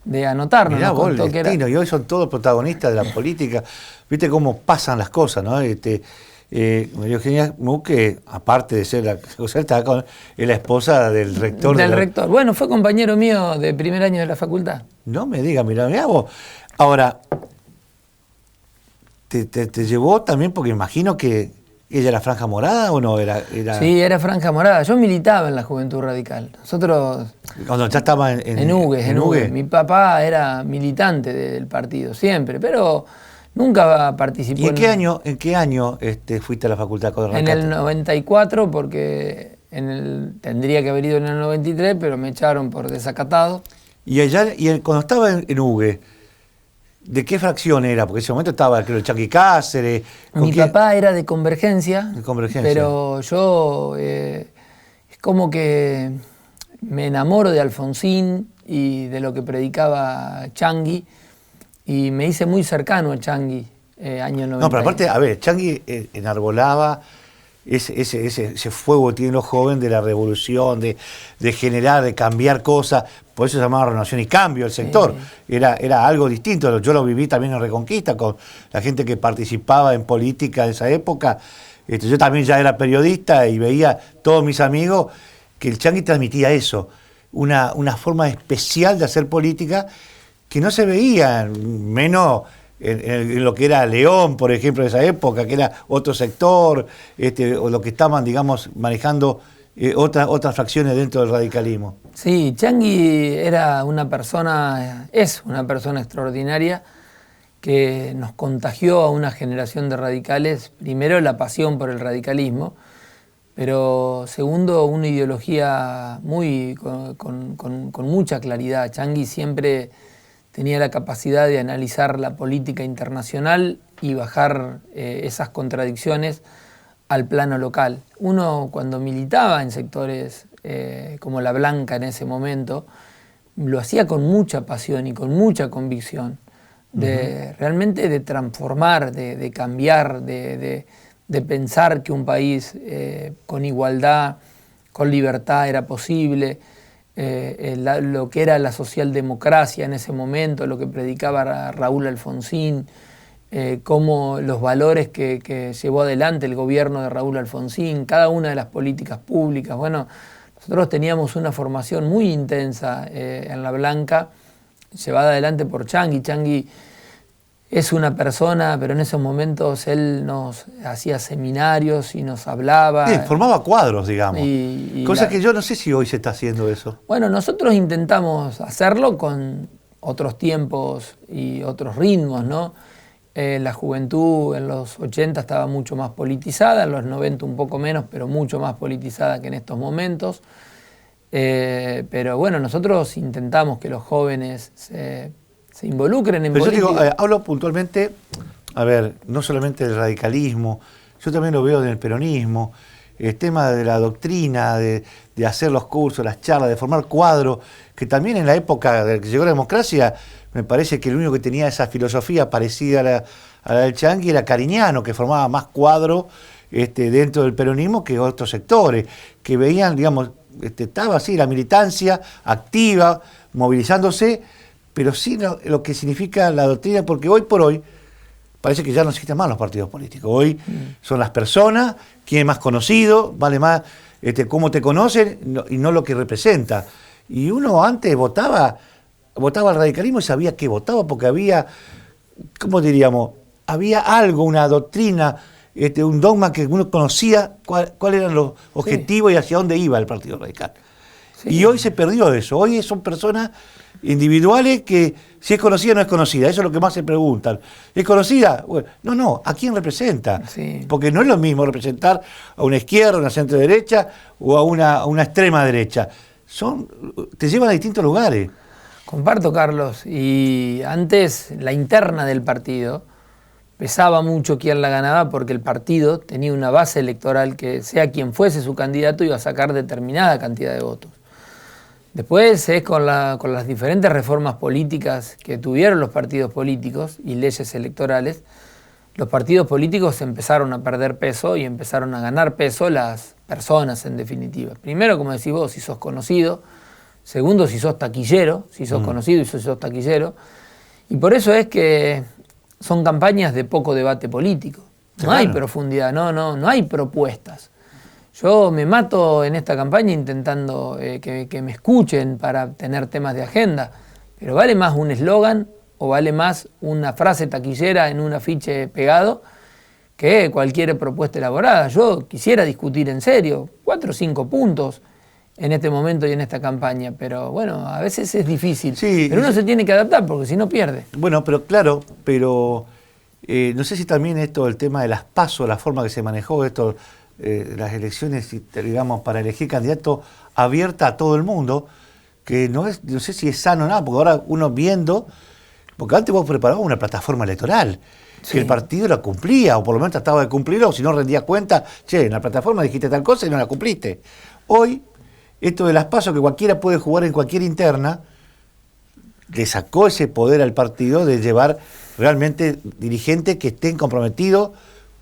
de anotarnos. Mirá nos vos, el contó que era... destino, y hoy son todos protagonistas de la política. Viste cómo pasan las cosas, ¿no? María Eugenia Muque, aparte de ser es la esposa del rector. Del rector. Bueno, fue compañero mío de primer año de la facultad. No me digas, mirá vos. Ahora, ¿te llevó también? Porque imagino que ella era franja morada o no era. Sí, era franja morada. Yo militaba en la Juventud Radical. Nosotros... Cuando ya estaba En Hugues. Mi papá era militante del partido, siempre, pero nunca participó. ¿Y en qué año fuiste a la facultad? En el 94, porque tendría que haber ido en el 93, pero me echaron por desacatado. Cuando estaba en Hugues, ¿de qué fracción era? Porque en ese momento estaba, creo, el Changui Cáceres. Mi papá era de Convergencia. De Convergencia. Pero yo es como que me enamoro de Alfonsín y de lo que predicaba Changui y me hice muy cercano a Changui, año 90. No, pero aparte, a ver, Changui enarbolaba ese fuego que tienen los jóvenes de la revolución, de generar, de cambiar cosas. Por eso se llamaba Renovación y Cambio el sector. Sí. Era algo distinto. Yo lo viví también en Reconquista con la gente que participaba en política de esa época. Yo también ya era periodista y veía todos mis amigos que el Changui transmitía eso, una forma especial de hacer política que no se veía, menos en lo que era León, por ejemplo, de esa época, que era otro sector, o lo que estaban, digamos, manejando otras fracciones dentro del radicalismo. Sí, Changuí era una persona, es una persona extraordinaria que nos contagió a una generación de radicales, primero la pasión por el radicalismo, pero segundo una ideología con mucha claridad. Changuí siempre tenía la capacidad de analizar la política internacional y bajar esas contradicciones al plano local. Uno cuando militaba en sectores como La Blanca en ese momento, lo hacía con mucha pasión y con mucha convicción, realmente de transformar, de cambiar, de pensar que un país con igualdad, con libertad era posible, lo que era la socialdemocracia en ese momento, lo que predicaba Raúl Alfonsín, cómo los valores que llevó adelante el gobierno de Raúl Alfonsín, cada una de las políticas públicas. Bueno, nosotros teníamos una formación muy intensa en La Blanca, llevada adelante por Changuí. Changuí es una persona, pero en esos momentos él nos hacía seminarios y nos hablaba. Sí, formaba cuadros, digamos. Cosa que yo no sé si hoy se está haciendo eso. Bueno, nosotros intentamos hacerlo con otros tiempos y otros ritmos, ¿no? La juventud en los 80 estaba mucho más politizada, en los 90 un poco menos, pero mucho más politizada que en estos momentos. Pero bueno, nosotros intentamos que los jóvenes se involucren en política. Pero yo digo, hablo puntualmente, a ver, no solamente del radicalismo, yo también lo veo en el peronismo, el tema de la doctrina, de hacer los cursos, las charlas, de formar cuadros, que también en la época de que llegó la democracia, me parece que el único que tenía esa filosofía parecida a la del Changuí era Cariñano, que formaba más cuadros dentro del peronismo que otros sectores, que veían, digamos, estaba así la militancia activa, movilizándose, pero sí lo que significa la doctrina, porque hoy por hoy parece que ya no existen más los partidos políticos. Hoy son las personas, quién es más conocido, vale más cómo te conocen y no lo que representa. Y uno antes votaba al radicalismo y sabía que votaba porque había, ¿cómo diríamos? Había algo, una doctrina, un dogma que uno conocía cuáles eran los objetivos y hacia dónde iba el Partido Radical. Sí. Y hoy se perdió eso. Hoy son personas individuales que si es conocida o no es conocida, eso es lo que más se preguntan. ¿Es conocida? Bueno, no, ¿a quién representa? Sí. Porque no es lo mismo representar a una izquierda, a una centro derecha o a una extrema derecha. Te llevan a distintos lugares. Comparto, Carlos, y antes la interna del partido pesaba mucho quién la ganaba porque el partido tenía una base electoral que sea quien fuese su candidato iba a sacar determinada cantidad de votos. Después es con las diferentes reformas políticas que tuvieron los partidos políticos y leyes electorales, los partidos políticos empezaron a perder peso y empezaron a ganar peso las personas en definitiva. Primero, como decís vos, si sos conocido. Segundo, si sos taquillero, si sos conocido y si sos taquillero. Y por eso es que son campañas de poco debate político. No hay profundidad, no hay propuestas. Yo me mato en esta campaña intentando que me escuchen para tener temas de agenda, pero vale más un eslogan o vale más una frase taquillera en un afiche pegado que cualquier propuesta elaborada. Yo quisiera discutir en serio 4 o 5 puntos en este momento y en esta campaña, pero bueno, a veces es difícil. Sí, pero uno se tiene que adaptar porque si no pierde. Bueno, pero claro, no sé si también esto, el tema de las PASO, la forma que se manejó esto, las elecciones, digamos, para elegir candidato abierta a todo el mundo, que no sé si es sano o nada, porque ahora uno viendo, porque antes vos preparabas una plataforma electoral, que el partido la cumplía, o por lo menos trataba de cumplirla, o si no rendía cuenta, en la plataforma dijiste tal cosa y no la cumpliste. Hoy, esto de las PASO, que cualquiera puede jugar en cualquier interna, le sacó ese poder al partido de llevar realmente dirigentes que estén comprometidos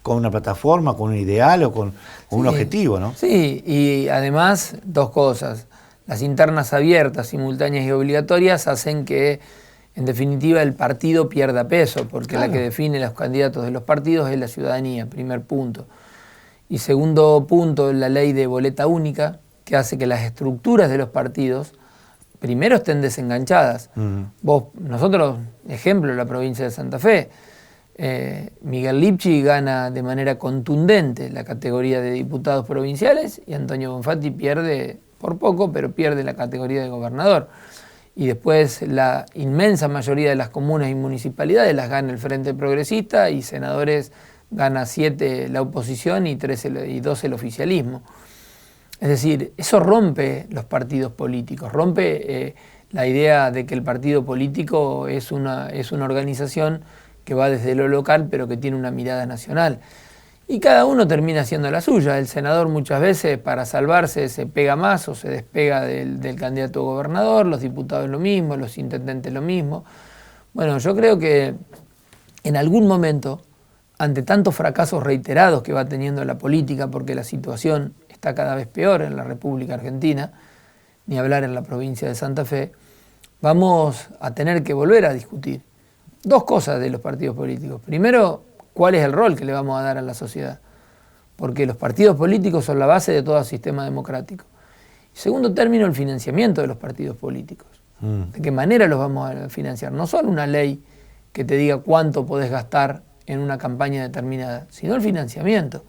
con una plataforma, con un ideal o con un objetivo, ¿no? Sí, y además, 2 cosas. Las internas abiertas, simultáneas y obligatorias hacen que, en definitiva, el partido pierda peso, porque la que define los candidatos de los partidos es la ciudadanía, primer punto. Y segundo punto, la ley de boleta única, que hace que las estructuras de los partidos primero estén desenganchadas. Nosotros, ejemplo, la provincia de Santa Fe, Miguel Lipchi gana de manera contundente la categoría de diputados provinciales y Antonio Bonfatti pierde por poco, pero pierde la categoría de gobernador. Y después la inmensa mayoría de las comunas y municipalidades las gana el Frente Progresista y senadores gana 7 la oposición y 2 el oficialismo. Es decir, eso rompe los partidos políticos, rompe la idea de que el partido político es una organización que va desde lo local pero que tiene una mirada nacional. Y cada uno termina haciendo la suya. El senador muchas veces para salvarse se pega más o se despega del candidato a gobernador, los diputados lo mismo, los intendentes lo mismo. Bueno, yo creo que en algún momento, ante tantos fracasos reiterados que va teniendo la política, porque la situación está cada vez peor en la República Argentina, ni hablar en la provincia de Santa Fe, vamos a tener que volver a discutir 2 cosas de los partidos políticos. Primero, ¿cuál es el rol que le vamos a dar a la sociedad? Porque los partidos políticos son la base de todo sistema democrático. Y segundo término, el financiamiento de los partidos políticos. ¿De qué manera los vamos a financiar? No solo una ley que te diga cuánto podés gastar en una campaña determinada, sino el financiamiento.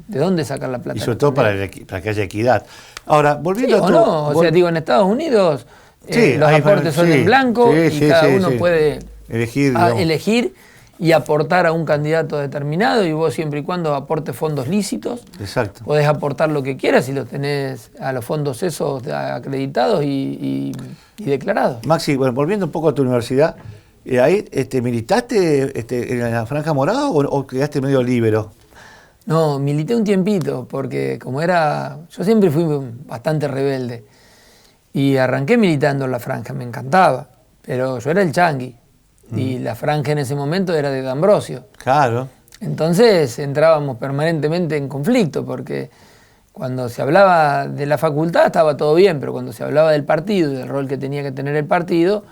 ¿De dónde sacar la plata? Y sobre todo para que haya equidad. Ahora, volviendo sí, a o no, o sea, digo, en Estados Unidos los aportes son en blanco y cada uno puede elegir y aportar a un candidato determinado, y vos siempre y cuando aportes fondos lícitos, exacto, podés aportar lo que quieras si los tenés a los fondos esos acreditados y declarados. Maxi, bueno, volviendo un poco a tu universidad, ¿ahí militaste en la Franja Morada o quedaste medio líbero? No, milité un tiempito, porque yo siempre fui bastante rebelde, y arranqué militando en la Franja, me encantaba, pero yo era el changui. Y la Franja en ese momento era de D'Ambrosio. Claro. Entonces entrábamos permanentemente en conflicto, porque cuando se hablaba de la facultad estaba todo bien, pero cuando se hablaba del partido y del rol que tenía que tener el partido,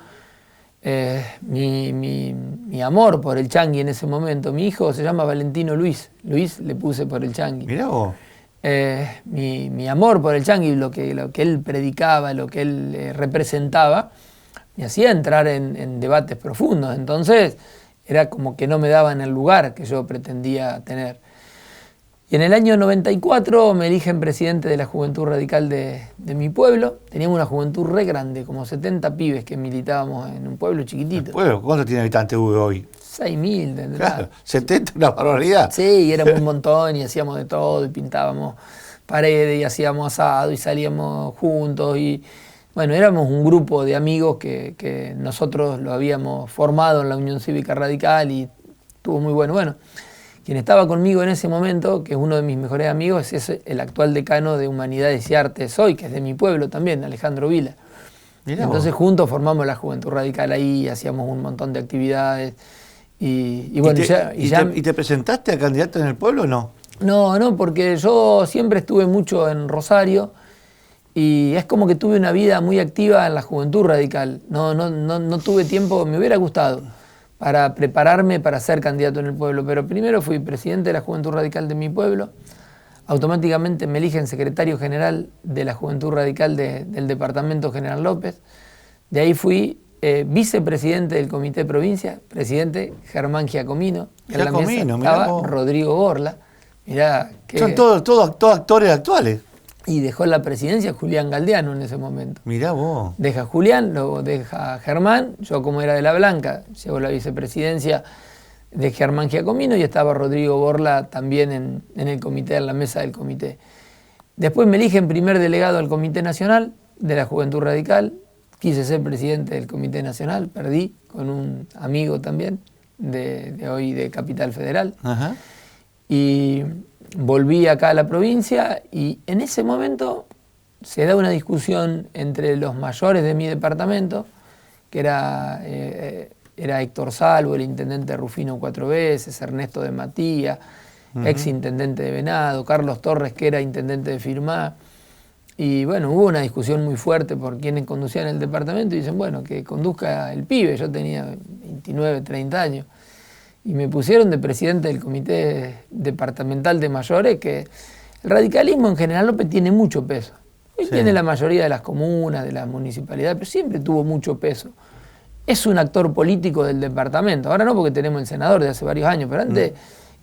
mi amor por el changui en ese momento, mi hijo se llama Valentino Luis le puse por el changui. Mirá vos. Mi amor por el changui, lo que él predicaba, lo que él representaba, me hacía entrar en debates profundos. Entonces era como que no me daban el lugar que yo pretendía tener. Y en el año 94 me eligen presidente de la Juventud Radical de mi pueblo. Teníamos una juventud re grande, como 70 pibes que militábamos en un pueblo chiquitito. Pueblo, ¿cuánto tiene habitantes hoy? 6.000 tendrá. Claro, 70, una barbaridad. Sí, y éramos un montón y hacíamos de todo, y pintábamos paredes y hacíamos asado y salíamos juntos. Y bueno, éramos un grupo de amigos que nosotros lo habíamos formado en la Unión Cívica Radical y estuvo muy bueno. Bueno, quien estaba conmigo en ese momento, que es uno de mis mejores amigos, es el actual decano de Humanidades y Artes hoy, que es de mi pueblo también, Alejandro Vila. Mirá. Entonces juntos formamos la Juventud Radical ahí, hacíamos un montón de actividades. Y bueno, ¿Y te presentaste a candidato en el pueblo o no? No, porque yo siempre estuve mucho en Rosario y es como que tuve una vida muy activa en la Juventud Radical. No tuve tiempo, me hubiera gustado, para prepararme para ser candidato en el pueblo, pero primero fui presidente de la Juventud Radical de mi pueblo, automáticamente me eligen secretario general de la Juventud Radical del departamento General López, de ahí fui vicepresidente del Comité de Provincia, presidente Germán Giacomino, en la mesa estaba Rodrigo Borla. Mirá que son todos actores actuales. Y dejó la presidencia Julián Galdeano en ese momento. Mirá vos. Deja Julián, luego deja Germán, yo como era de La Blanca, llevo la vicepresidencia de Germán Giacomino y estaba Rodrigo Borla también en el comité, en la mesa del comité. Después me eligen primer delegado al Comité Nacional de la Juventud Radical, quise ser presidente del Comité Nacional, perdí con un amigo también de hoy de Capital Federal. Ajá. Y volví acá a la provincia y en ese momento se da una discusión entre los mayores de mi departamento, que era Héctor Salvo, el intendente Rufino 4 veces, Ernesto de Matía, ex intendente de Venado, Carlos Torres, que era intendente de Firmá. Y bueno, hubo una discusión muy fuerte por quienes conducían el departamento y dicen, bueno, que conduzca el pibe, yo tenía 29, 30 años. Y me pusieron de presidente del Comité Departamental de Mayores, que el radicalismo en General López tiene mucho peso. Hoy Sí. tiene la mayoría de las comunas, de las municipalidades, pero siempre tuvo mucho peso. Es un actor político del departamento. Ahora no, porque tenemos el senador de hace varios años, pero antes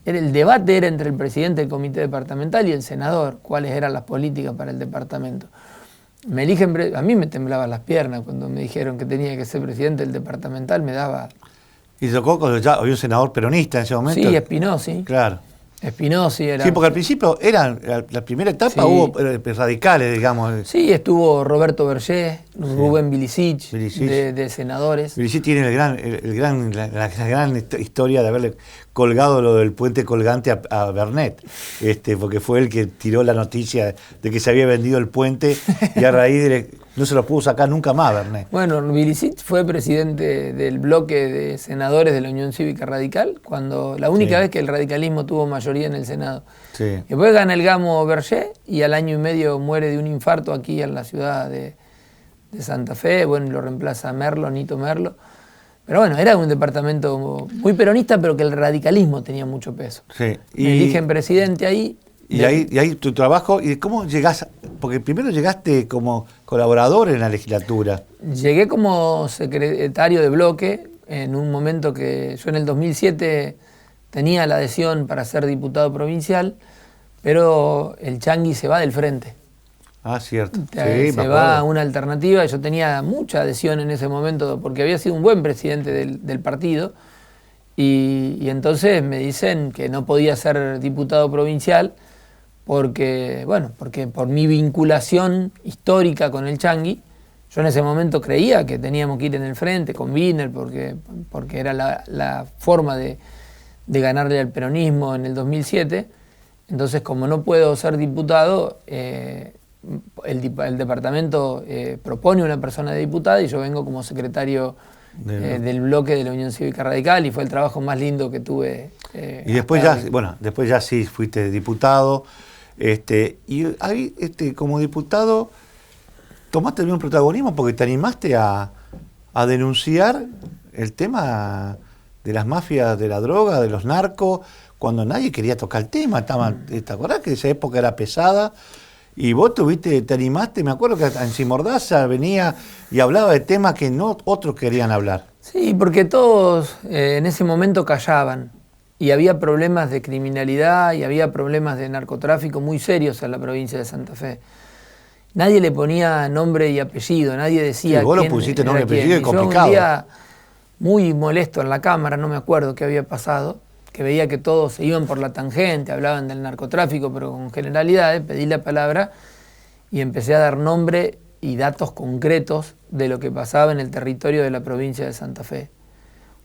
el debate era entre el presidente del comité departamental y el senador, cuáles eran las políticas para el departamento. Me eligen, a mí me temblaban las piernas cuando me dijeron que tenía que ser presidente del departamental, me daba... Y tocó cuando ya había un senador peronista en ese momento. Sí, Espinosi. Claro. Espinosi era... Sí, porque al principio la primera etapa Sí. hubo radicales, digamos. Sí, estuvo Roberto Berger, Rubén Vilicic, Vilicic. de senadores. Vilicic tiene la gran historia de haberle colgado lo del puente colgante a Bernet, porque fue el que tiró la noticia de que se había vendido el puente y a raíz no se lo pudo sacar nunca más Bernet. Bueno, Vilicic fue presidente del bloque de senadores de la Unión Cívica Radical, cuando la única Sí. vez que el radicalismo tuvo mayoría en el Senado. Sí. Después gana el Gamo Berger y al año y medio muere de un infarto aquí en la ciudad de Santa Fe. Bueno, lo reemplaza Merlo, Nito Merlo. Pero bueno, era un departamento muy peronista, pero que el radicalismo tenía mucho peso. Sí. Me eligen presidente ahí. Y ahí tu trabajo, ¿y cómo llegás? Porque primero llegaste como colaborador en la legislatura. Llegué como secretario de bloque en un momento que yo en el 2007 tenía la adhesión para ser diputado provincial, pero el Changi se va del frente. Ah, cierto. Se va a una alternativa. Yo tenía mucha adhesión en ese momento porque había sido un buen presidente del partido y entonces me dicen que no podía ser diputado provincial porque por mi vinculación histórica con el Changi. Yo en ese momento creía que teníamos que ir en el frente con Wiener porque era la forma de ganarle al peronismo en el 2007. Entonces, como no puedo ser diputado, el departamento propone una persona de diputada y yo vengo como secretario del bloque de la Unión Cívica Radical y fue el trabajo más lindo que tuve. Y después después ya sí fuiste diputado. Y ahí, como diputado, tomaste bien un protagonismo porque te animaste a denunciar el tema de las mafias de la droga, de los narcos, cuando nadie quería tocar el tema. ¿Te acordás que esa época era pesada? Y vos te animaste, me acuerdo que en Simordaza venía y hablaba de temas que no otros querían hablar. Sí, porque todos en ese momento callaban. Y había problemas de criminalidad y había problemas de narcotráfico muy serios en la provincia de Santa Fe. Nadie le ponía nombre y apellido, nadie decía Sí, vos lo quién pusiste era nombre y quién. apellido y Yo complicado. un día muy molesto en la Cámara, no me acuerdo qué había pasado, que veía que todos se iban por la tangente, hablaban del narcotráfico, pero con generalidades, pedí la palabra y empecé a dar nombre y datos concretos de lo que pasaba en el territorio de la provincia de Santa Fe.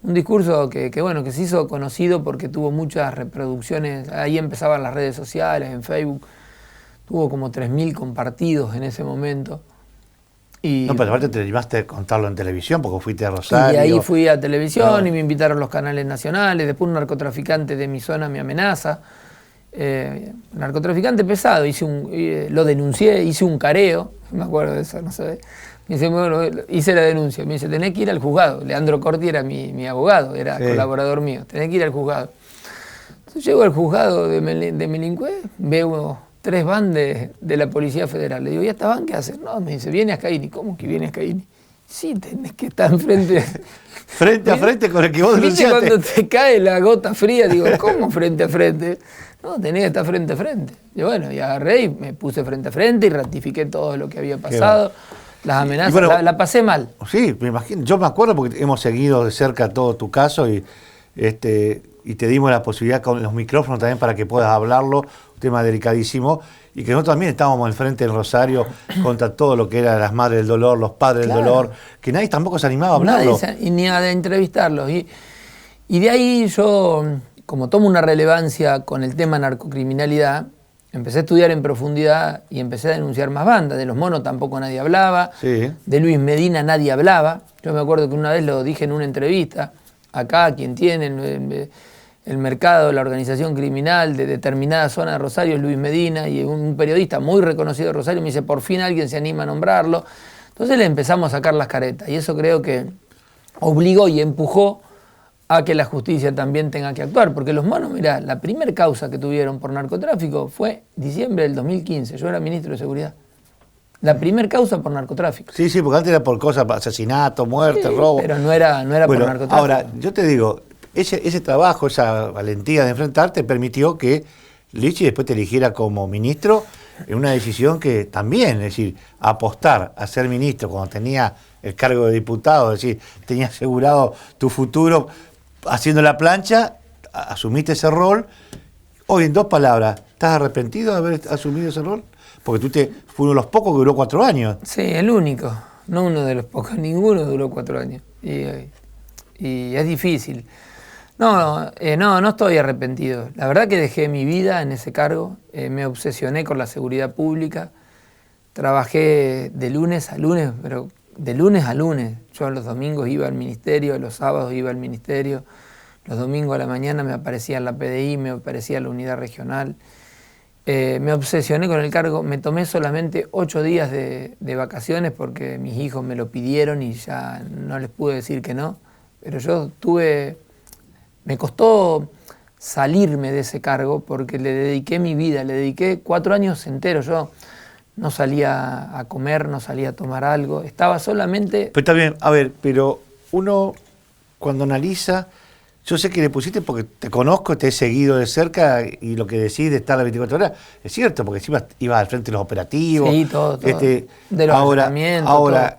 Un discurso que se hizo conocido porque tuvo muchas reproducciones, ahí empezaban las redes sociales, en Facebook, tuvo como 3.000 compartidos en ese momento. Y, No, pero aparte te animaste a contarlo en televisión porque fuiste a Rosario. y ahí fui a televisión Ah. y me invitaron los canales nacionales, después un narcotraficante de mi zona me amenaza. Narcotraficante pesado, lo denuncié, hice un careo, me acuerdo de eso, no sé. Me dice, bueno, hice la denuncia, me dice, tenés que ir al juzgado. Leandro Corti era mi abogado, era Sí. colaborador mío, tenés que ir al juzgado. Entonces llego al juzgado de Melincue, veo 3 van de la Policía Federal. Le digo, ¿y esta van qué hacen? No, me dice, viene Ascaini. ¿Cómo que viene Ascaini? Sí, tenés que estar enfrente. Frente a frente con el que vos ¿Viste denunciaste. cuando te cae la gota fría? Digo, ¿cómo frente a frente? No, tenés que estar frente a frente. Y bueno, y agarré y me puse frente a frente y ratifiqué todo lo que había pasado. Las amenazas, Y bueno, la pasé mal. Sí, me imagino. Yo me acuerdo porque hemos seguido de cerca todo tu caso y te dimos la posibilidad con los micrófonos también para que puedas hablarlo, un tema delicadísimo, y que nosotros también estábamos al frente del Rosario contra todo lo que era las madres del dolor, los padres Claro. del dolor, que nadie tampoco se animaba a hablarlo. Y ni a entrevistarlos. Y de ahí yo, como tomo una relevancia con el tema narcocriminalidad, empecé a estudiar en profundidad y empecé a denunciar más bandas. De los monos tampoco nadie hablaba, Sí. de Luis Medina nadie hablaba. Yo me acuerdo que una vez lo dije en una entrevista, acá quien tiene el mercado, la organización criminal de determinada zona de Rosario es Luis Medina, y un periodista muy reconocido de Rosario me dice, por fin alguien se anima a nombrarlo. Entonces le empezamos a sacar las caretas y eso creo que obligó y empujó a que la justicia también tenga que actuar, porque los monos, mirá, la primera causa que tuvieron por narcotráfico fue diciembre del 2015, yo era ministro de Seguridad. La primer causa por narcotráfico. Sí, porque antes era por cosas, asesinato, muerte, Sí, robo. pero no era por narcotráfico. Ahora, yo te digo, ese trabajo, esa valentía de enfrentarte permitió que Lichi después te eligiera como ministro en una decisión que también, es decir, apostar a ser ministro cuando tenía el cargo de diputado, es decir, tenía asegurado tu futuro haciendo la plancha, asumiste ese rol. Hoy, en 2 palabras, ¿estás arrepentido de haber asumido ese rol? Porque fue uno de los pocos que duró 4 años. Sí, el único, no uno de los pocos, ninguno duró 4 años. Y es difícil. No estoy arrepentido. La verdad que dejé mi vida en ese cargo, me obsesioné con la seguridad pública, trabajé de lunes a lunes, pero de lunes a lunes. Yo los domingos iba al ministerio, los sábados iba al ministerio, los domingos a la mañana me aparecía en la PDI, me aparecía en la unidad regional. Me obsesioné con el cargo, me tomé solamente 8 días de vacaciones porque mis hijos me lo pidieron y ya no les pude decir que no, pero me costó salirme de ese cargo porque le dediqué mi vida, le dediqué 4 años enteros. Yo no salía a comer, no salía a tomar algo, estaba solamente... Pero está bien, a ver, pero uno cuando analiza, yo sé que le pusiste porque te conozco, te he seguido de cerca y lo que decís de estar las 24 horas, es cierto, porque encima ibas al frente de los operativos. Sí, todo. De los ahora, allanamientos,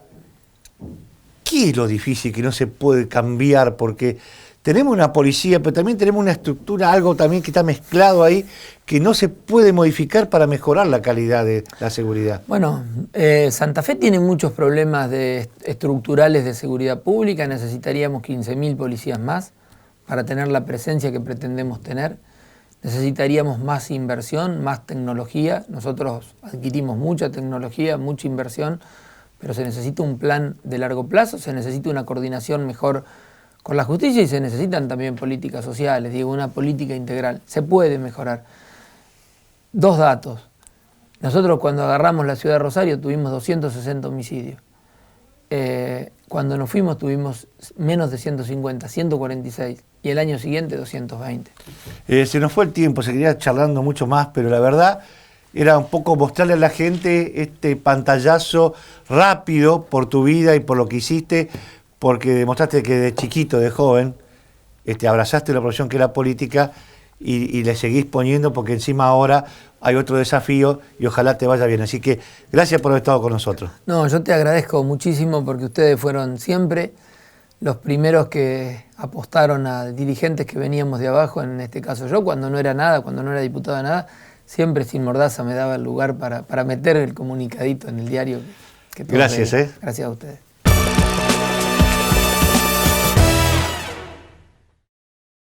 ¿qué es lo difícil que no se puede cambiar? Porque tenemos una policía, pero también tenemos una estructura, algo también que está mezclado ahí, que no se puede modificar para mejorar la calidad de la seguridad. Bueno, Santa Fe tiene muchos problemas estructurales de seguridad pública, necesitaríamos 15.000 policías más para tener la presencia que pretendemos tener. Necesitaríamos más inversión, más tecnología. Nosotros adquirimos mucha tecnología, mucha inversión, pero se necesita un plan de largo plazo, se necesita una coordinación mejor con la justicia y se necesitan también políticas sociales, una política integral. Se puede mejorar. 2 datos. Nosotros cuando agarramos la ciudad de Rosario tuvimos 260 homicidios. Cuando nos fuimos tuvimos menos de 150, 146. Y el año siguiente 220. Se nos fue el tiempo, seguiría charlando mucho más, pero la verdad era un poco mostrarle a la gente este pantallazo rápido por tu vida y por lo que hiciste, porque demostraste que de chiquito, de joven, abrazaste la profesión que es la política y le seguís poniendo porque encima ahora hay otro desafío y ojalá te vaya bien. Así que gracias por haber estado con nosotros. No, yo te agradezco muchísimo porque ustedes fueron siempre los primeros que apostaron a dirigentes que veníamos de abajo, en este caso yo, cuando no era nada, cuando no era diputado de nada, siempre Sin Mordaza me daba el lugar para meter el comunicadito en el diario. Que gracias, Gracias a ustedes.